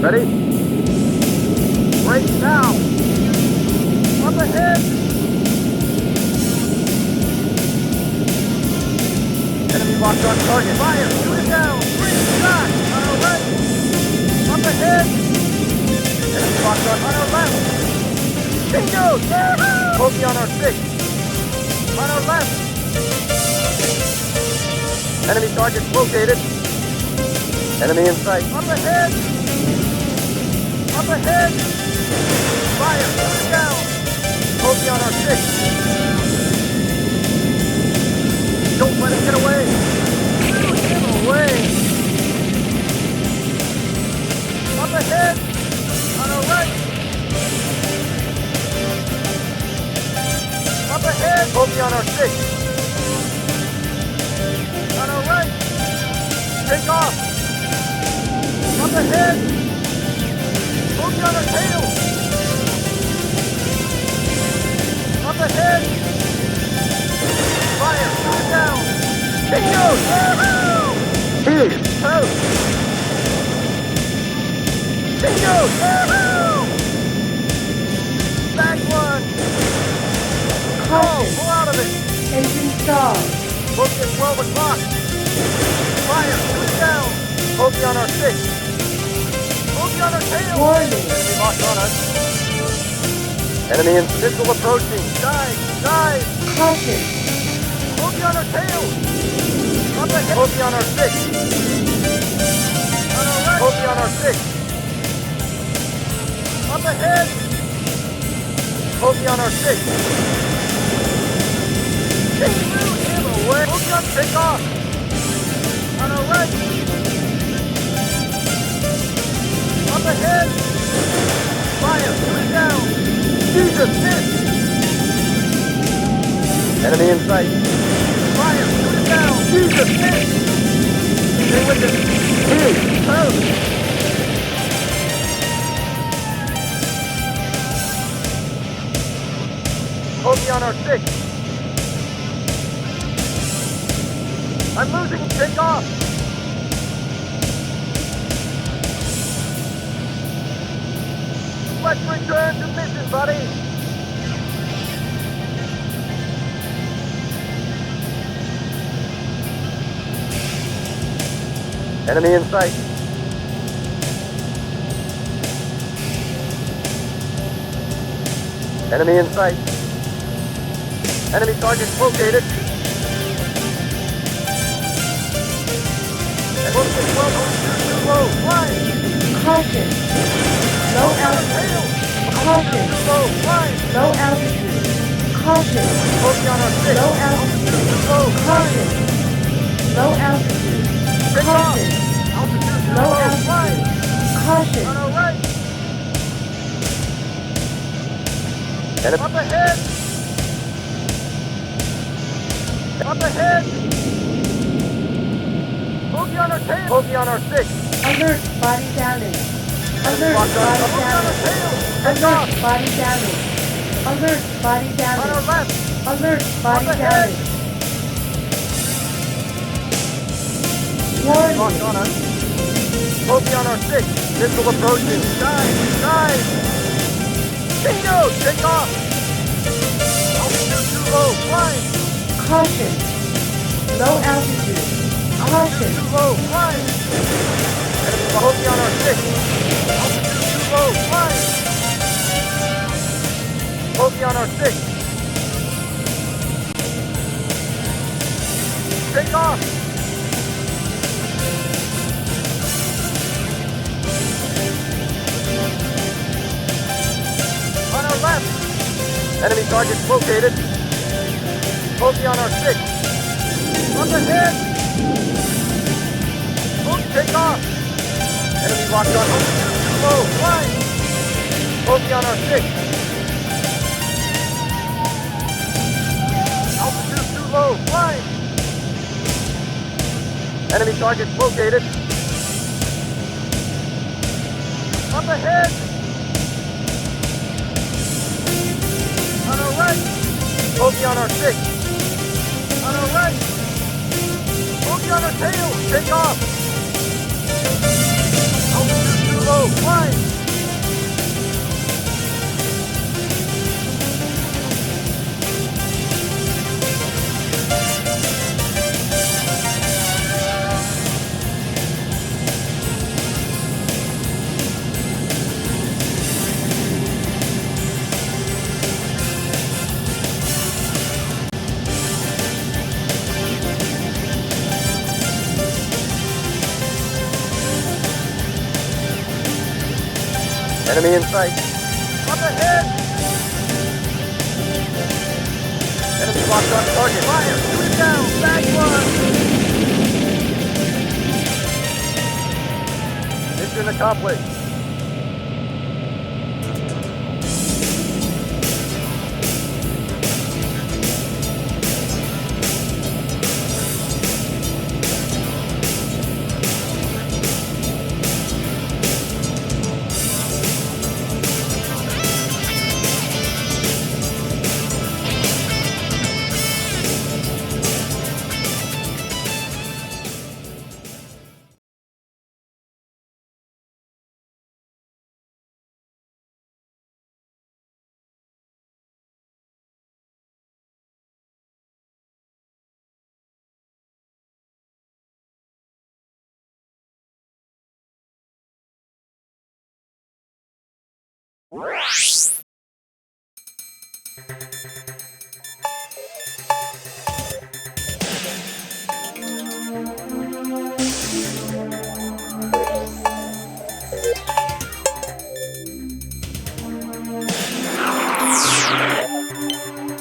Ready? Break now! Up ahead! Enemy locked on target. Fire! Shoot it down! Green shot! On our right! Up ahead! Enemy locked on our left! Bingo! Bogey on our 6! On our left! Enemy targets located. Enemy in sight. Up ahead! Up ahead! Fire! Shoot it down! Bogey on our 6! Don't let him get away! Shoot him away! Up ahead! On our right! Up ahead! Bogey on our 6! On our right! Take off! Up ahead! Bogey on our tail! Up ahead! Fire! Shoot it down! Bingo! Woohoo! Toast! Bingo! Woohoo! Back one! Caution. Pull out of it! Engine stalled. Bogey at 12 o'clock! Fire! Shoot it down! Bogey on our 6! Bogey on our tail! Warning. Enemy locked on us! Enemy in missile approaching! Dive! Dive! Caution. Bogey on our tail! Up ahead! Bogey on our 6! On our right! Bogey on our 6! Up ahead! Bogey on our 6! Shoot him away! Bogey on take off! On our right! Up ahead! Fire! Shoot it down! Jesus, miss! Enemy in sight! Fire! Shoot it down! Jesus, miss! Stay with him! Toast! Bogey on our 6! I'm losing! Take off! Let's return to mission, buddy! Enemy in sight. Enemy in sight. Enemy targets located. And look at 12 too low. Flying. Caution. Low altitude. Caution. Too low. Flying. Low altitude. Caution. Bogey on our 6. Low altitude. Too low. Caution. Low altitude. Take off. Caution. Altitude too Low low. altitude. Flying. Caution. On our right. And up ahead. Up ahead. Bogey on our tail. Bogey on our 6. Alert. Body damage. Alert. Locked on. Body Bogey on our damage. tail. Take off. Alert. Body damage. Alert. Body On our damage. left. Alert. Body Up ahead. damage. Locked Warning. on us. Bogey on our 6. Missile approaching. Dive. Dive. Bingo. Take off. Altitude too low. Flying. Caution. Low altitude. Caution. Too low. Flying. Enemy Bogey on our 6. Altitude too low. Flying. Bogey on our 6. Take off. On our left. Enemy targets located. Bogey on our 6. Up ahead. Bogey, take off. Enemy locked on. Altitude too low. Flying. Bogey on our 6. Altitude too low. Flying. Enemy targets located. Up ahead. On our right. Bogey on our 6. On our right. Bogey on our tail. Take off. Altitude too low. Fly. Enemy in sight. Up ahead! Enemy locked on target. Fire! Shoot it down! Back one! Mission accomplished.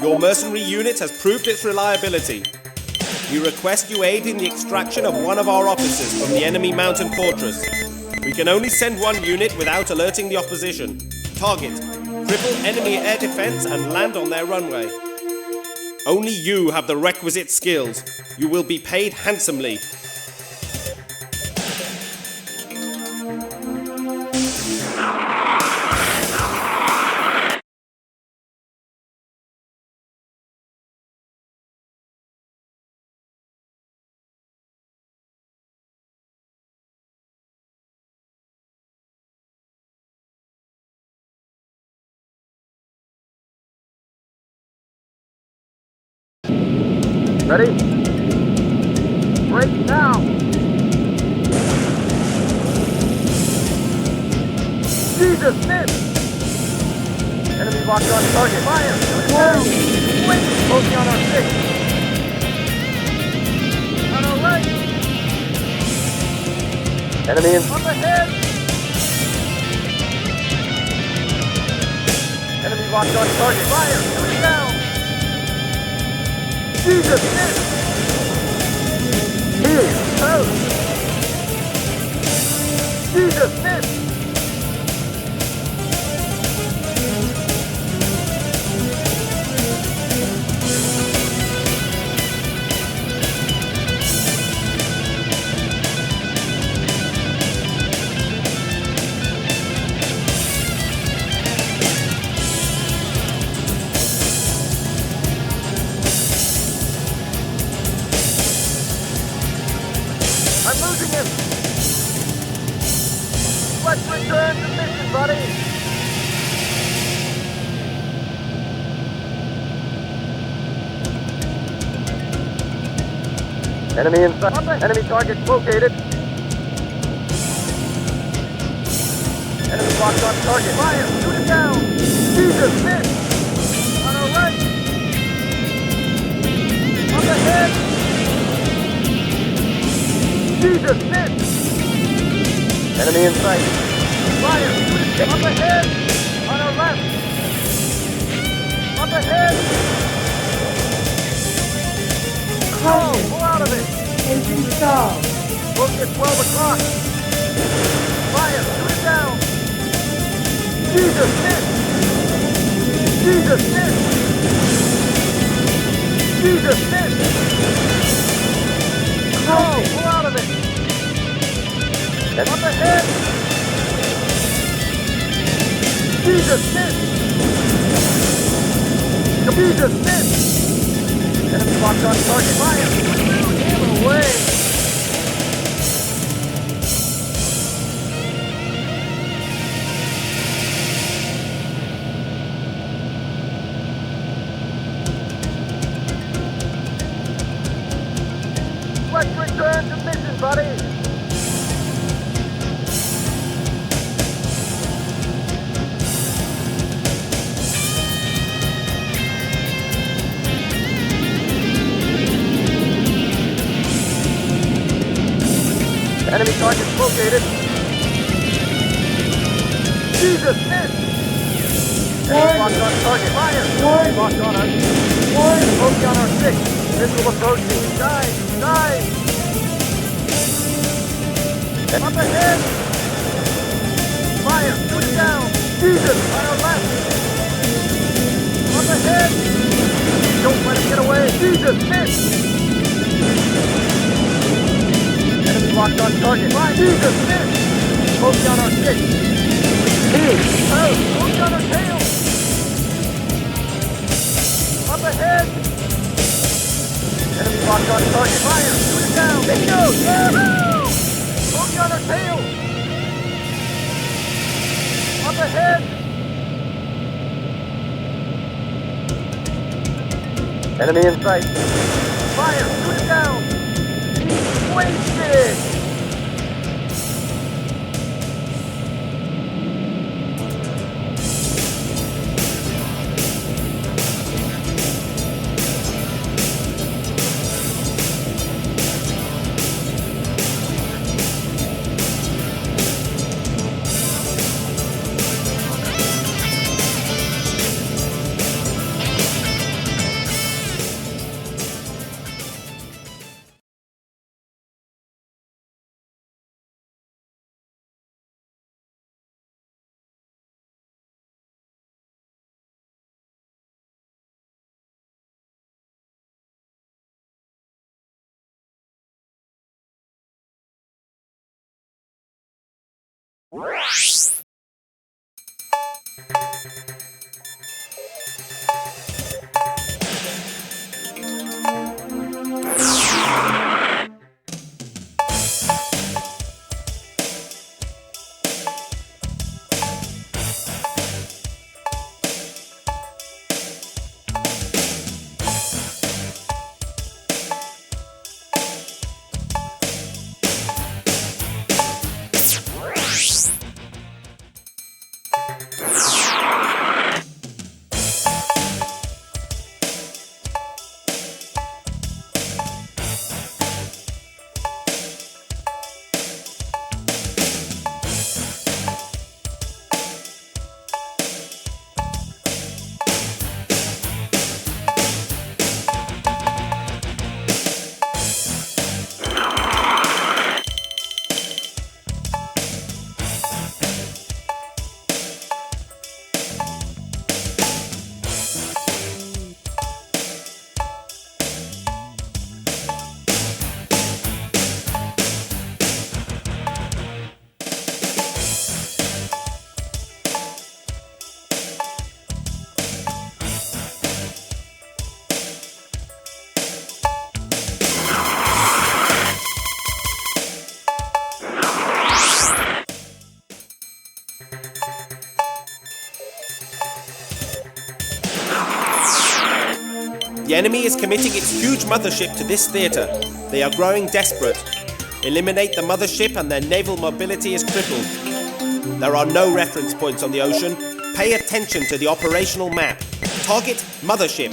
Your mercenary unit has proved its reliability. We request you aid in the extraction of one of our officers from the enemy mountain fortress. We can only send one unit without alerting the opposition. Target: cripple enemy air defense and land on their runway. Only you have the requisite skills. You will be paid handsomely. Ready? Break now! Jesus, miss! Enemy locked on target. Fire! Shoot it down! Wait! Focusing on our six. On our right! Enemy in... Up ahead! Enemy locked on target. Fire! Shoot it down! Jesus, miss! Here, out! Jesus, miss! I'm losing him! Let's return to mission, buddy! Enemy in sight. Enemy target located. Enemy locked on target. Fire! Shoot it down! Jesus, miss! On our right! Up ahead! Jesus, miss! Enemy in sight. Fire! Shoot it down! Up ahead! On our left! Up ahead! Caution. Pull out of it! Engine stalled. Book at 12 o'clock! Fire! Shoot it down! Jesus, miss! Jesus, miss! Jesus, miss! Caution. Pull out of it! Up ahead! Jesus, miss! Jesus, miss! Enemy locked on target. Fire! Him away! Let's return to mission, buddy! Enemy target located. Jesus, miss! Enemy locked on target. Fire! Warning. Locked on us. Warning. Bogey on our 6. Missile approaching. Dive! Dive! Up ahead! Fire! Shoot it down! Jesus! On our left! Up ahead! Don't let him get away! Jesus! Miss! Enemy locked on target. Fire! Jesus! Miss! Bogey on our 6. Oh! Bogey on our tail! Up ahead! Enemy locked on target. Fire! Shoot it down! Bingo! Yahoo! Bogey on our tail! Up ahead! Enemy in sight. Fire! Shoot it down! Wasted! The enemy is committing its huge mothership to this theater. They are growing desperate. Eliminate the mothership and their naval mobility is crippled. There are no reference points on the ocean. Pay attention to the operational map. Target mothership.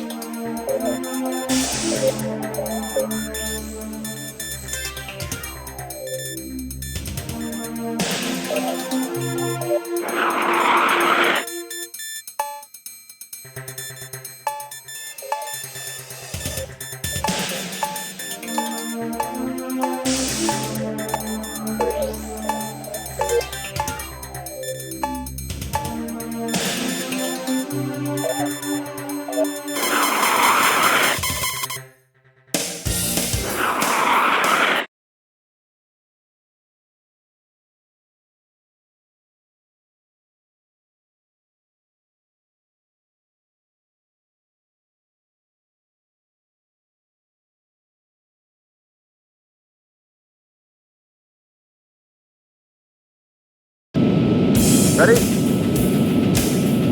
Ready?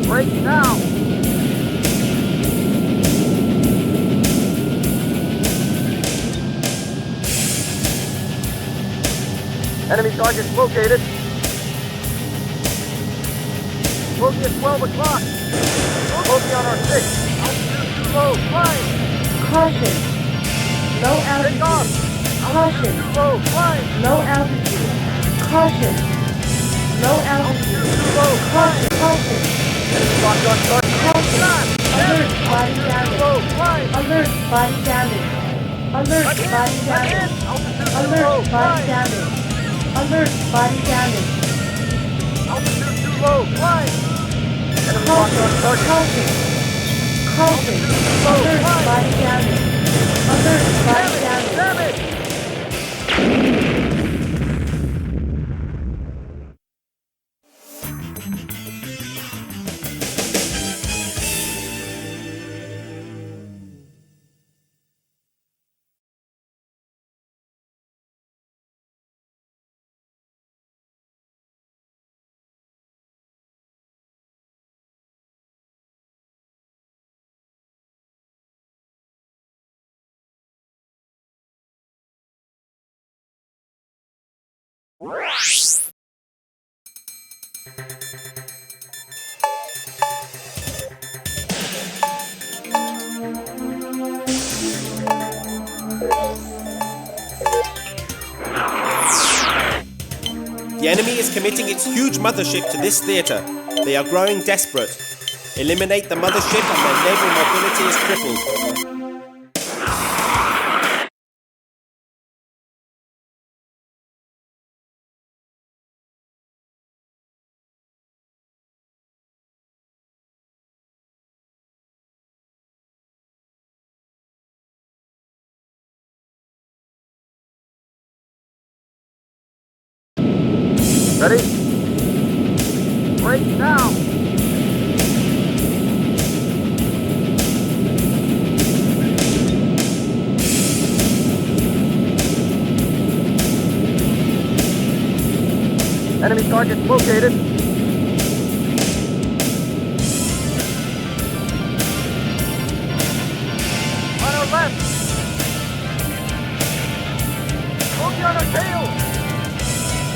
Break now! Enemy target located. Bogey at 12 o'clock. Bogey on our 6. Altitude too low. Flying. Caution. Low Take off. altitude. Caution. Too low. Flying. Low altitude. Caution. Low altitude. Caution. Caution. Locked on target. Alert. Body damage. Alert. Body damage. Alert. Body damage. Alert. Body damage. Alert. Body damage. Altitude too low. Climb. Enemy locked on target. Caution. Caution. Alert. Body damage. Alert. Body damage. Damage. The enemy is committing its huge mothership to this theatre. They are growing desperate. Eliminate the mothership and their naval mobility is crippled. Ready? Break now. Enemy target located. On our left. Bogey on our tail.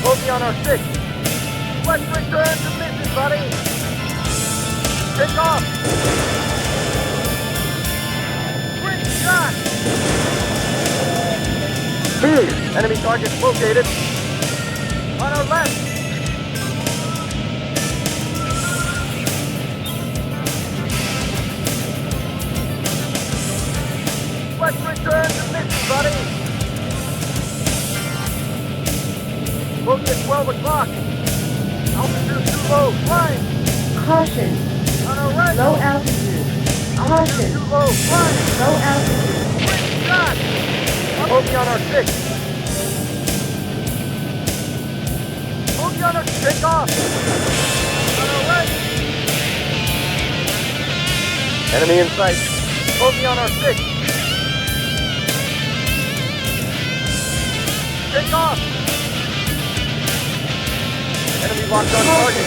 Bogey on our six. Let's return to mission, buddy. Take off. Great shot. Enemy target located. On our left. Let's return to mission, buddy. Bogey at 12 o'clock. Altitude too low. Climb. Caution. On our right. Low altitude. Caution. Too low. Climb. Low altitude. Great shot. Bogey on our six. Bogey on our take off. On our right. Enemy in sight. Bogey on our six. Take off. Enemy locked on target.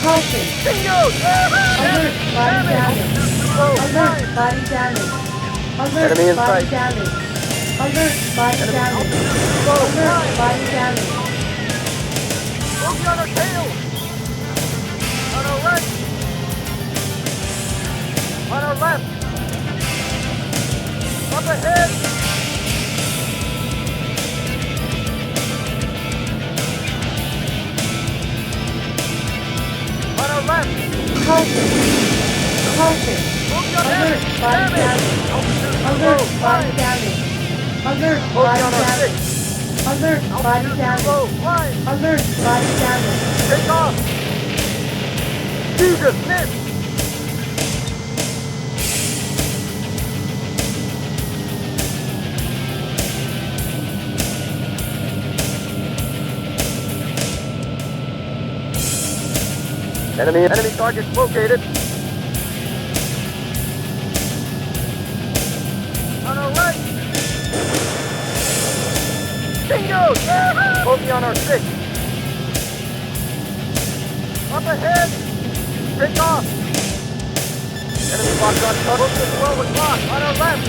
Caution. Bingo! Alert. Body damage. Alert. Body damage. Alert. Enemy in Body sight. damage. Alert. Body damage. Alert. Body damage. Bogey on our tail. On our right. On our left. Up ahead. On our left. Caution. Caution. Bogey on Alert. ahead. Body damage. Alert. Body damage. Alert. Bogey Body on our damage. six. Alert. Body damage. Climb. Alert. Body damage. Take off. Jesus, miss. Enemy target located. On our right. Bingo! Bogey on our six. Up ahead. Take off. Enemy locked on target. Bogey at 12 o'clock. On our left.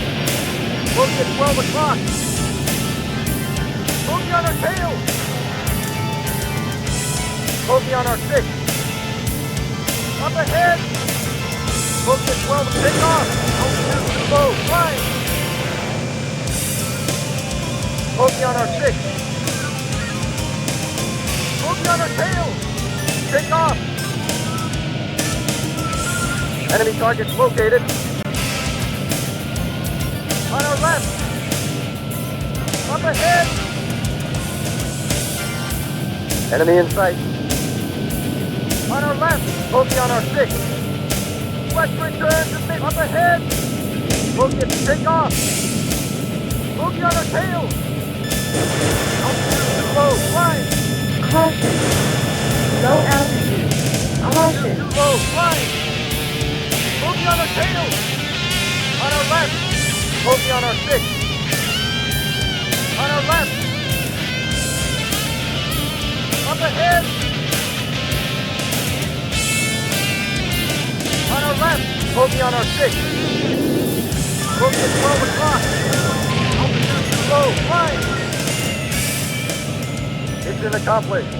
Bogey at 12 o'clock. Bogey on our tail. Bogey on our six. Up ahead! Bogey at 12, take off! Altitude too low, climb! Bogey on our six. Bogey on our tail! Take off! Enemy targets located. On our left! Up ahead! Enemy in sight. On our left! Bogey on our 6. Western turn to mid. Up ahead! Bogey, take off! Bogey on our tail! Altitude too low, flying! Caution. Low altitude. Caution. Too low, flying! Bogey on our tail! On our left! Bogey on our 6. On our left! Up ahead! On our left! Bogey on our 6. Bogey at 12 o'clock! Altitude too low, flying! Mission accomplished.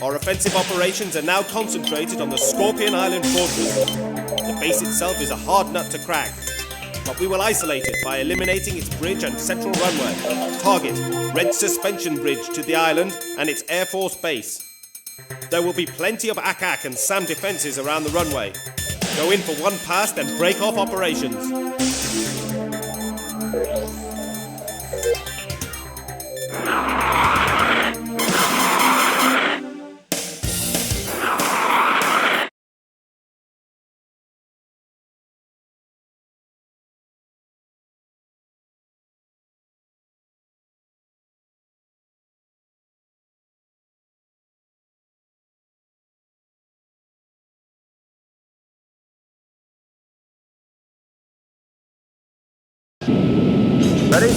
Our offensive operations are now concentrated on the Scorpion Island fortress. The base itself is a hard nut to crack, but we will isolate it by eliminating its bridge and central runway. Target, Red Suspension Bridge to the island and its Air Force base. There will be plenty of ack-ack and SAM defenses around the runway. Go in for one pass, then break off operations. Ready?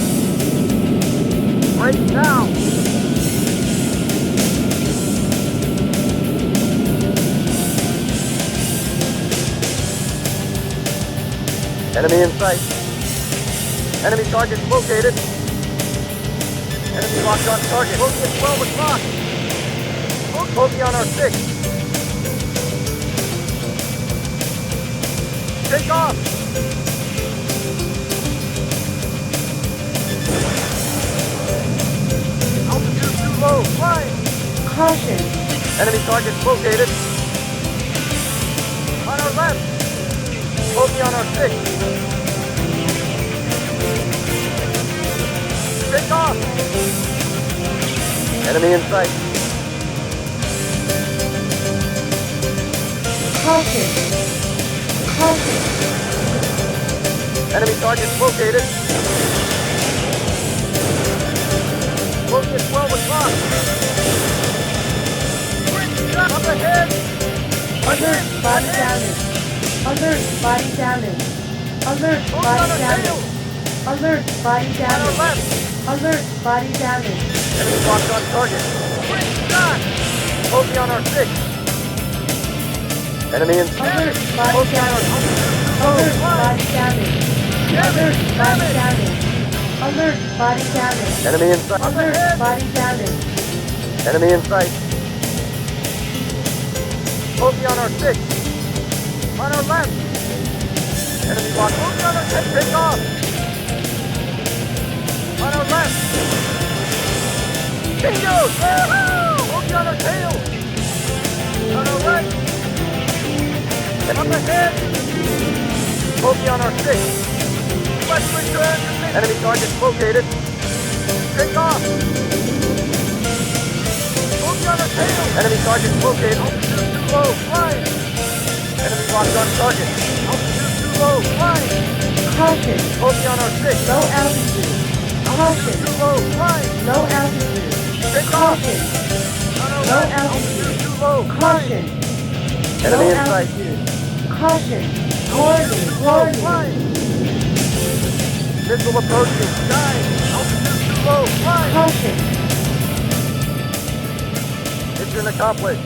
Right now! Enemy in sight. Enemy target located. Enemy locked on target. Bogey at 12 o'clock. Bogey on our 6. Take off! Altitude too low, flying! Caution. Enemy target located. On our left. Bogey on our 6. Take off! Enemy in sight. Caution. Caution. Enemy target located. Bogey at 12 o'clock. Up ahead! Alert body damage. Alert body damage. Alert body damage. Alert body On our damage. left. Alert body damage. Enemy locked on target. Quick shot! Bogey on our 6. Enemy in sight. Alert body damage. Alert body damage. Alert body damage. Alert body damage. Enemy in sight. Alert body damage. Enemy in sight. Bogey on our 6. On our left. Enemy locked. Bogey on our 10. Take off. On our left. Bingo! Woohoo! Bogey on our tail. On our right. Up ahead. Bogey on our 6. Let's return to mission. Enemy targets located. Take off. Bogey on our tail. Enemy targets located. Altitude too low. Flying. Enemy locked on target. Altitude too low. Flying. Caution. Bogey on our 6. Low altitude. Caution. Too low. Flying. Low altitude. Take off. Caution. On our Low right. altitude. Altitude too low. Caution. Enemy Low in sight. altitude. Caution. Warning. Warning. Flying. Missile approaching. Guide. Altitude too low. Flying. Caution. Mission accomplished.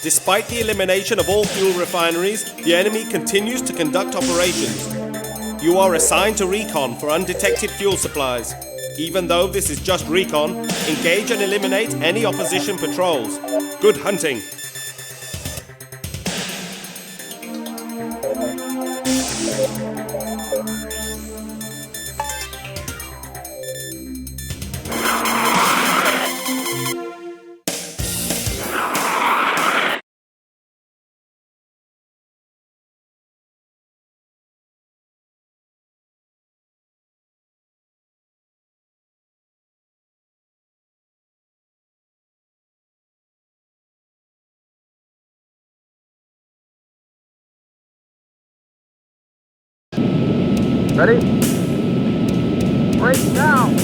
Despite the elimination of all fuel refineries, the enemy continues to conduct operations. You are assigned to recon for undetected fuel supplies. Even though this is just recon, engage and eliminate any opposition patrols. Good hunting! Ready? Break down.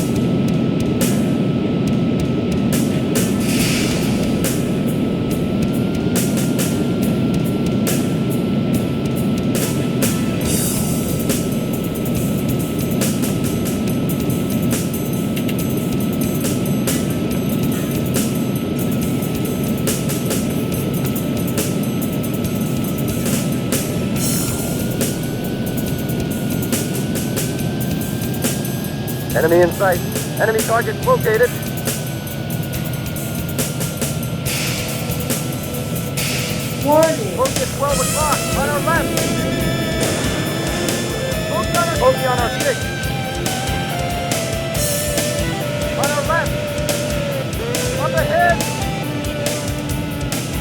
Enemy in sight. Enemy targets located. Warning. Bogey at 12 o'clock. On our left. Bogey on our 6. On our left. Up ahead.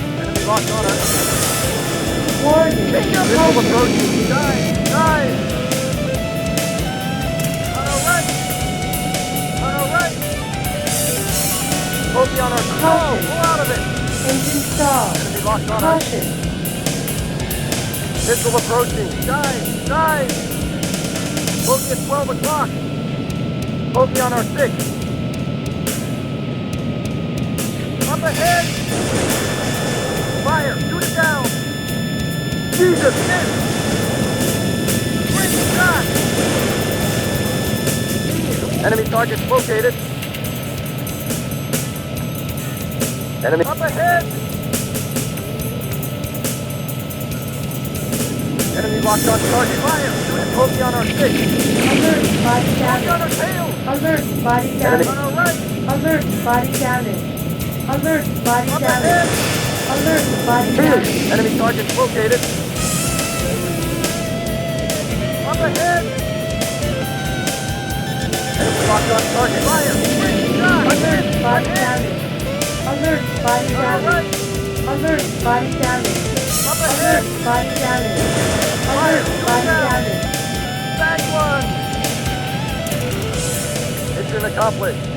Enemy locked on us. Warning. Missile approaching. Dive. Dive. Bogey on our Caution. pull out of it. Engine stall. Enemy locked on us. Caution. Missile approaching. Dive. Dive. Bogey at 12 o'clock. Bogey on our 6. Up ahead. Fire. Shoot it down. Jesus, miss. Great shot. Enemy targets located. Enemy up ahead! Enemy locked on target. Fire! Bogey on our 6. Alert. Body Bogey on our damage. tail! Alert. Body Enemy damage. on our right! Alert. Body damage. Alert, body Up damage. ahead! Alert, body damage. Enemy targets located. Up ahead! Enemy locked on target. Fire! Quick shot! Alert, body damage. Alert, body On our damage. right! Alert, body damage. Up ahead! Alert, body damage. Fire! Alert, Shoot body down! damage. Back one! Mission accomplished.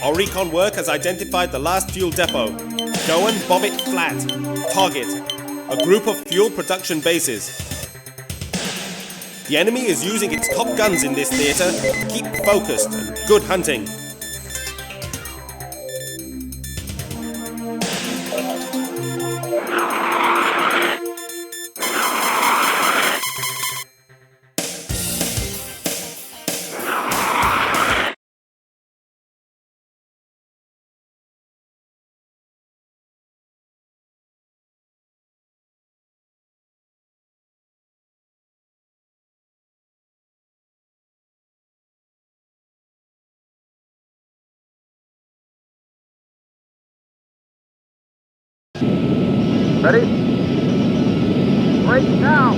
Our recon work has identified the last fuel depot. Go and bomb it flat. Target: a group of fuel production bases. The enemy is using its top guns in this theater. Keep focused and good hunting. Ready? Break now!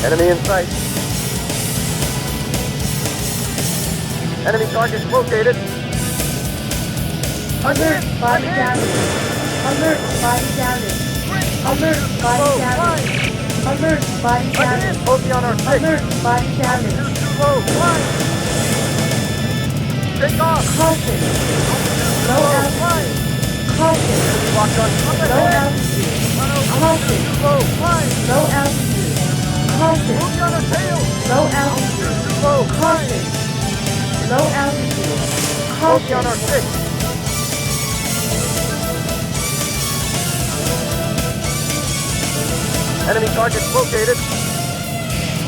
Enemy in sight. Enemy targets located. Alert, body damage. Alert, body damage. Alert, body damage. Alert, body damage. Focus on our six. Alert, body damage. Too low. Fly. Take off. Caution. Low altitude. Caution. Locked on. Low altitude. Caution. Too low. Fly. Low altitude. Caution. Focus on our tail. Low altitude. Too low. Fly. Caution. Low altitude. Focus on our Caution. six. Enemy targets located.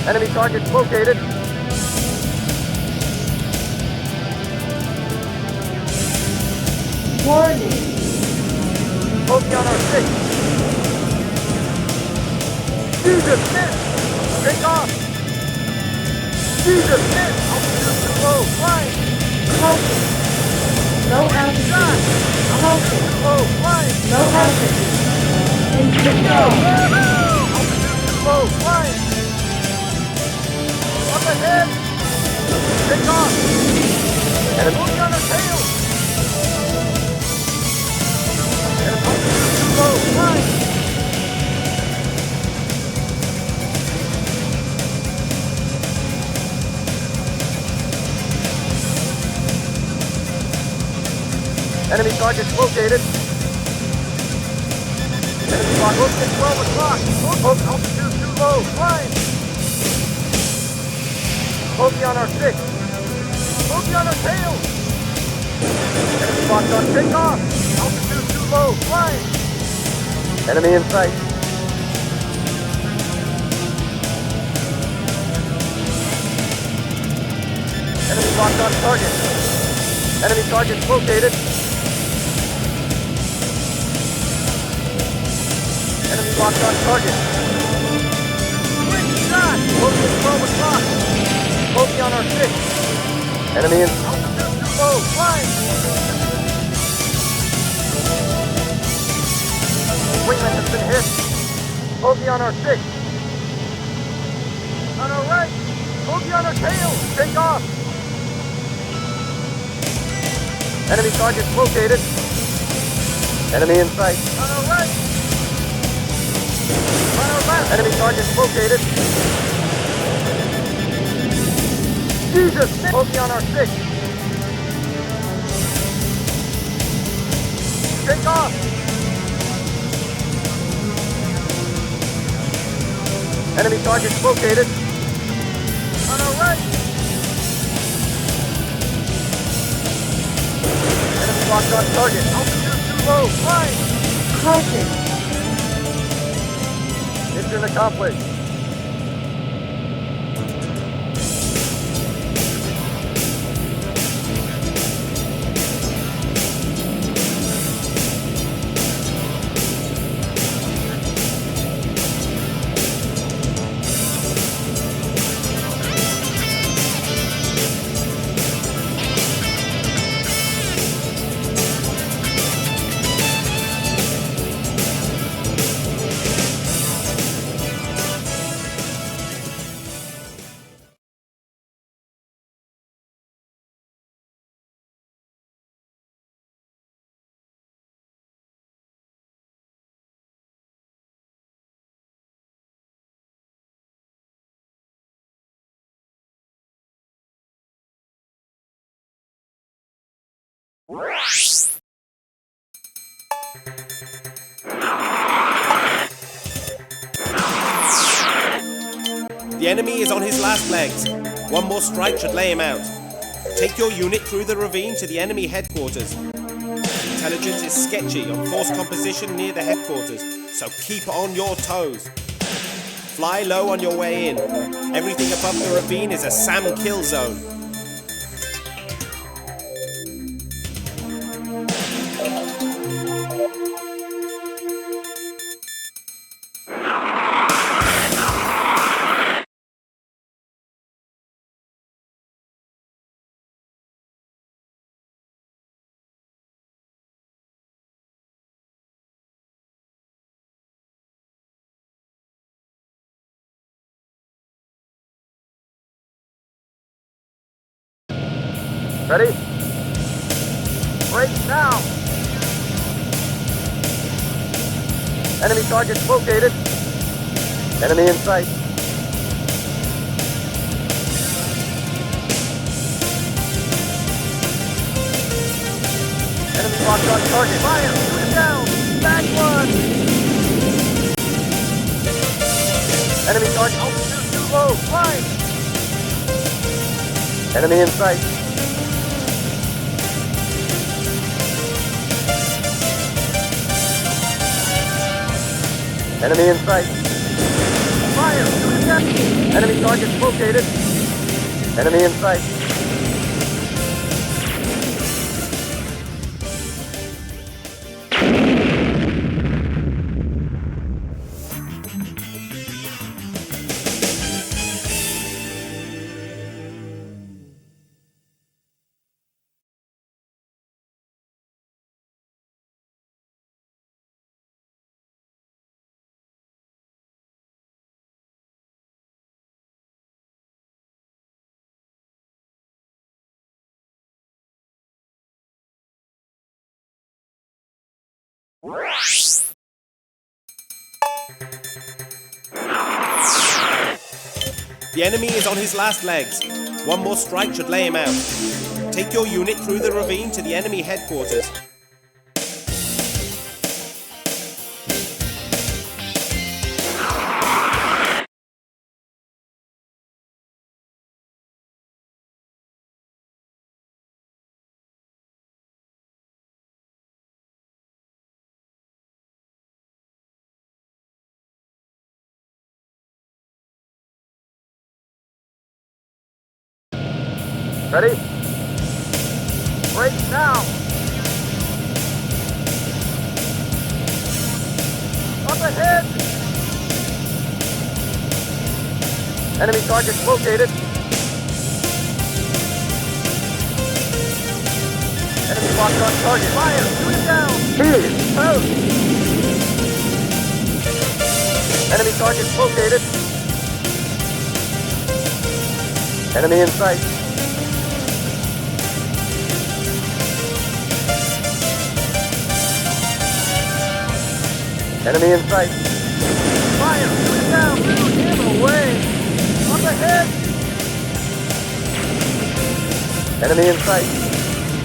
Enemy targets located. Warning. Focus on our six. Jesus, miss! Take off! Jesus, miss! Altitude too low. Fly! Caution. Low altitude. Caution. Too low. Fly! Low altitude. In control. Altitude too low. Fly! Up ahead! Take off! And focus on our tail! And altitude too low. Fly! Enemy targets located. Enemy lock hooked at 12 o'clock. Hook altitude too low. Climb. Focus on our six. Focus on our tail. Enemy locked on takeoff. Altitude too low. Climb. Enemy in sight. Enemy locked on target. Enemy targets located. Enemy locked on target. Quick shot! Focus at 12 o'clock. Focus on our six. Enemy in altitude too low. Climb. Wingman has been hit. Focus on our six. On our right. Focus Boogie on our tail! Take off! Enemy targets located. Enemy in sight. On our right! On our left! Enemy targets located. Jesus! Boogie on our 6. Take off! Enemy targets located. On our right! Enemy locked on target. Altitude too low. Fine! Caution. Mission accomplished. The enemy is on his last legs. One more strike should lay him out. Take your unit through the ravine to the enemy headquarters. Intelligence is sketchy on force composition near the headquarters, so keep on your toes. Fly low on your way in. Everything above the ravine is a SAM kill zone. Ready? Break now! Enemy targets located. Enemy in sight. Enemy locked on target. Fire! Shoot it down! Back one! Enemy target. Altitude too low. Fine! Enemy in sight. Enemy in sight. Fire! Shoot it down! Enemy targets located. Enemy in sight. The enemy is on his last legs. One more strike should lay him out. Take your unit through the ravine to the enemy headquarters. Ready? Break now! Up ahead! Enemy targets located. Enemy locked on target. Fire! Shoot it down! Post! Enemy targets located. Enemy in sight. Enemy in sight. Fire! Shoot down! Shoot him away! Up ahead! Enemy in sight.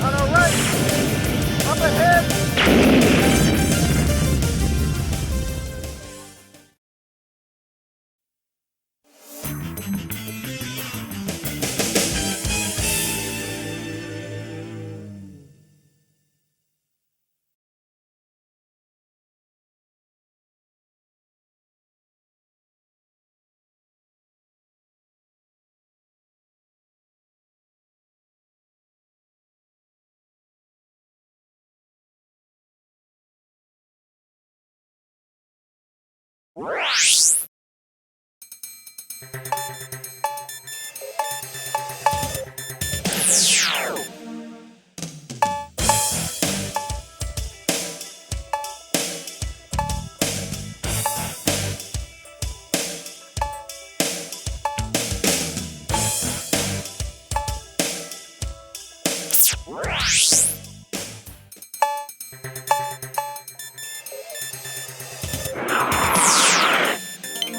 On our right! Up ahead!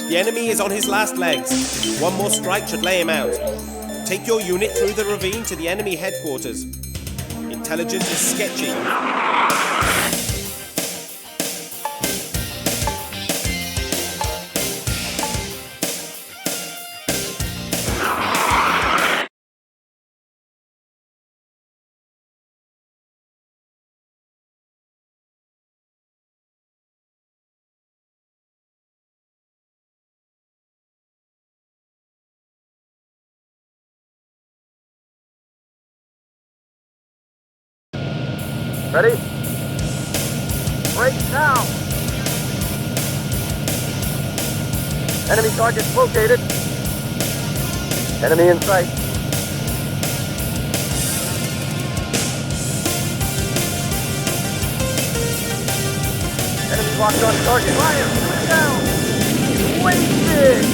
The enemy is on his last legs. One more strike should lay him out. Take your unit through the ravine to the enemy headquarters. Intelligence is sketchy. Ready? Break now! Enemy targets located. Enemy in sight. Enemy locked on target. Fire! Shoot it down! Wasted!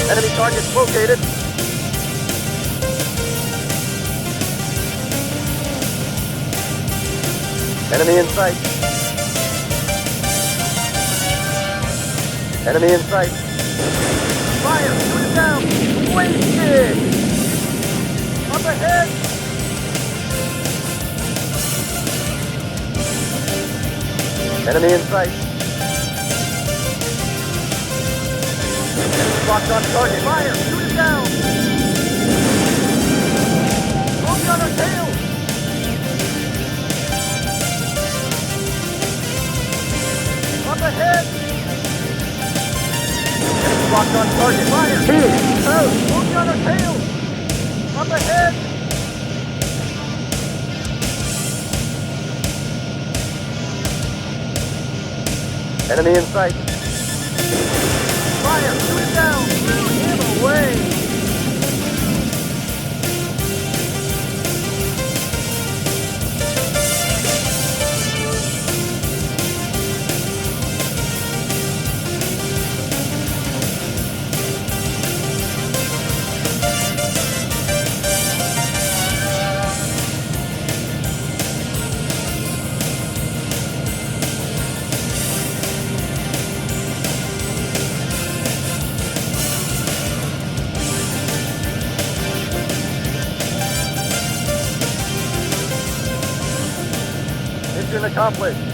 Enemy targets located. Enemy in sight. Enemy in sight. Fire! Shoot it down! Wasted! Up ahead! Enemy in sight. Enemy locked on target. Fire! Shoot it down! Moving on our tail! Up ahead! Enemy locked on target. Fire! Out! Moving on our tail! Up ahead! Enemy in sight. Fire! Shoot it down! Shoot him away! Mission accomplished.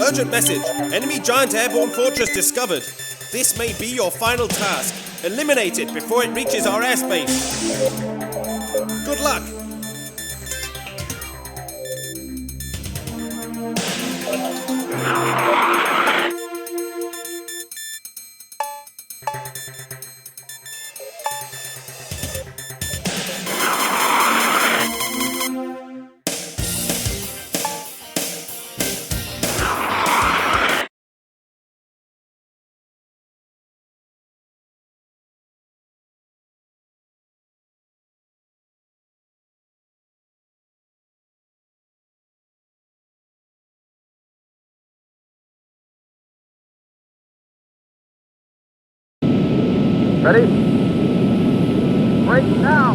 Urgent message. Enemy giant airborne fortress discovered. This may be your final task. Eliminate it before it reaches our airspace. Good luck. Ready? Break now!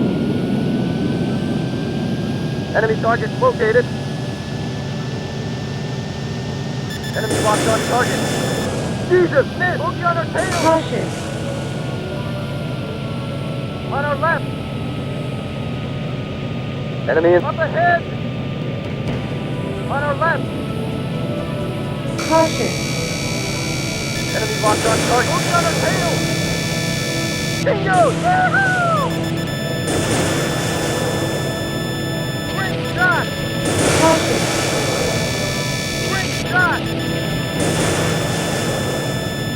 Enemy targets located. Enemy locked on target. Jesus, miss! Bogey on our tail! Caution. On our left! Enemy is up ahead! On our left! Caution. Enemy locked on target. Bogey on our tail! Dingoes! Woohoo! Great shot! Caution. Great shot!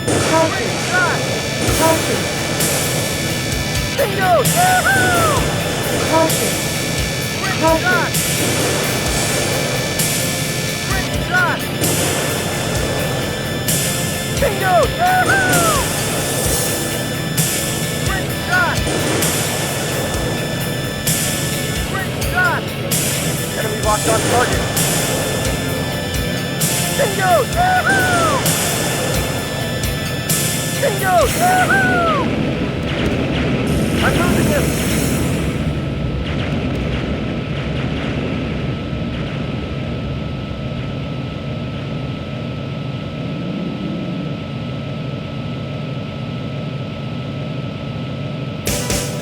Caution. Great shot! Caution. Dingoes! Woohoo! Caution. Great Caution. shot! Great shot! Dingoes! Woohoo! Great shot! Great shot! Enemy locked on target. Dingoes! Woohoo! Dingoes! Woohoo! I'm losing him!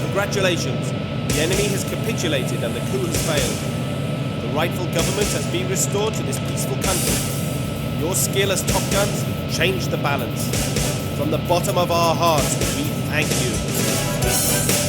Congratulations. The enemy has capitulated and the coup has failed. The rightful government has been restored to this peaceful country. Your skill as Top Guns changed the balance. From the bottom of our hearts, we thank you.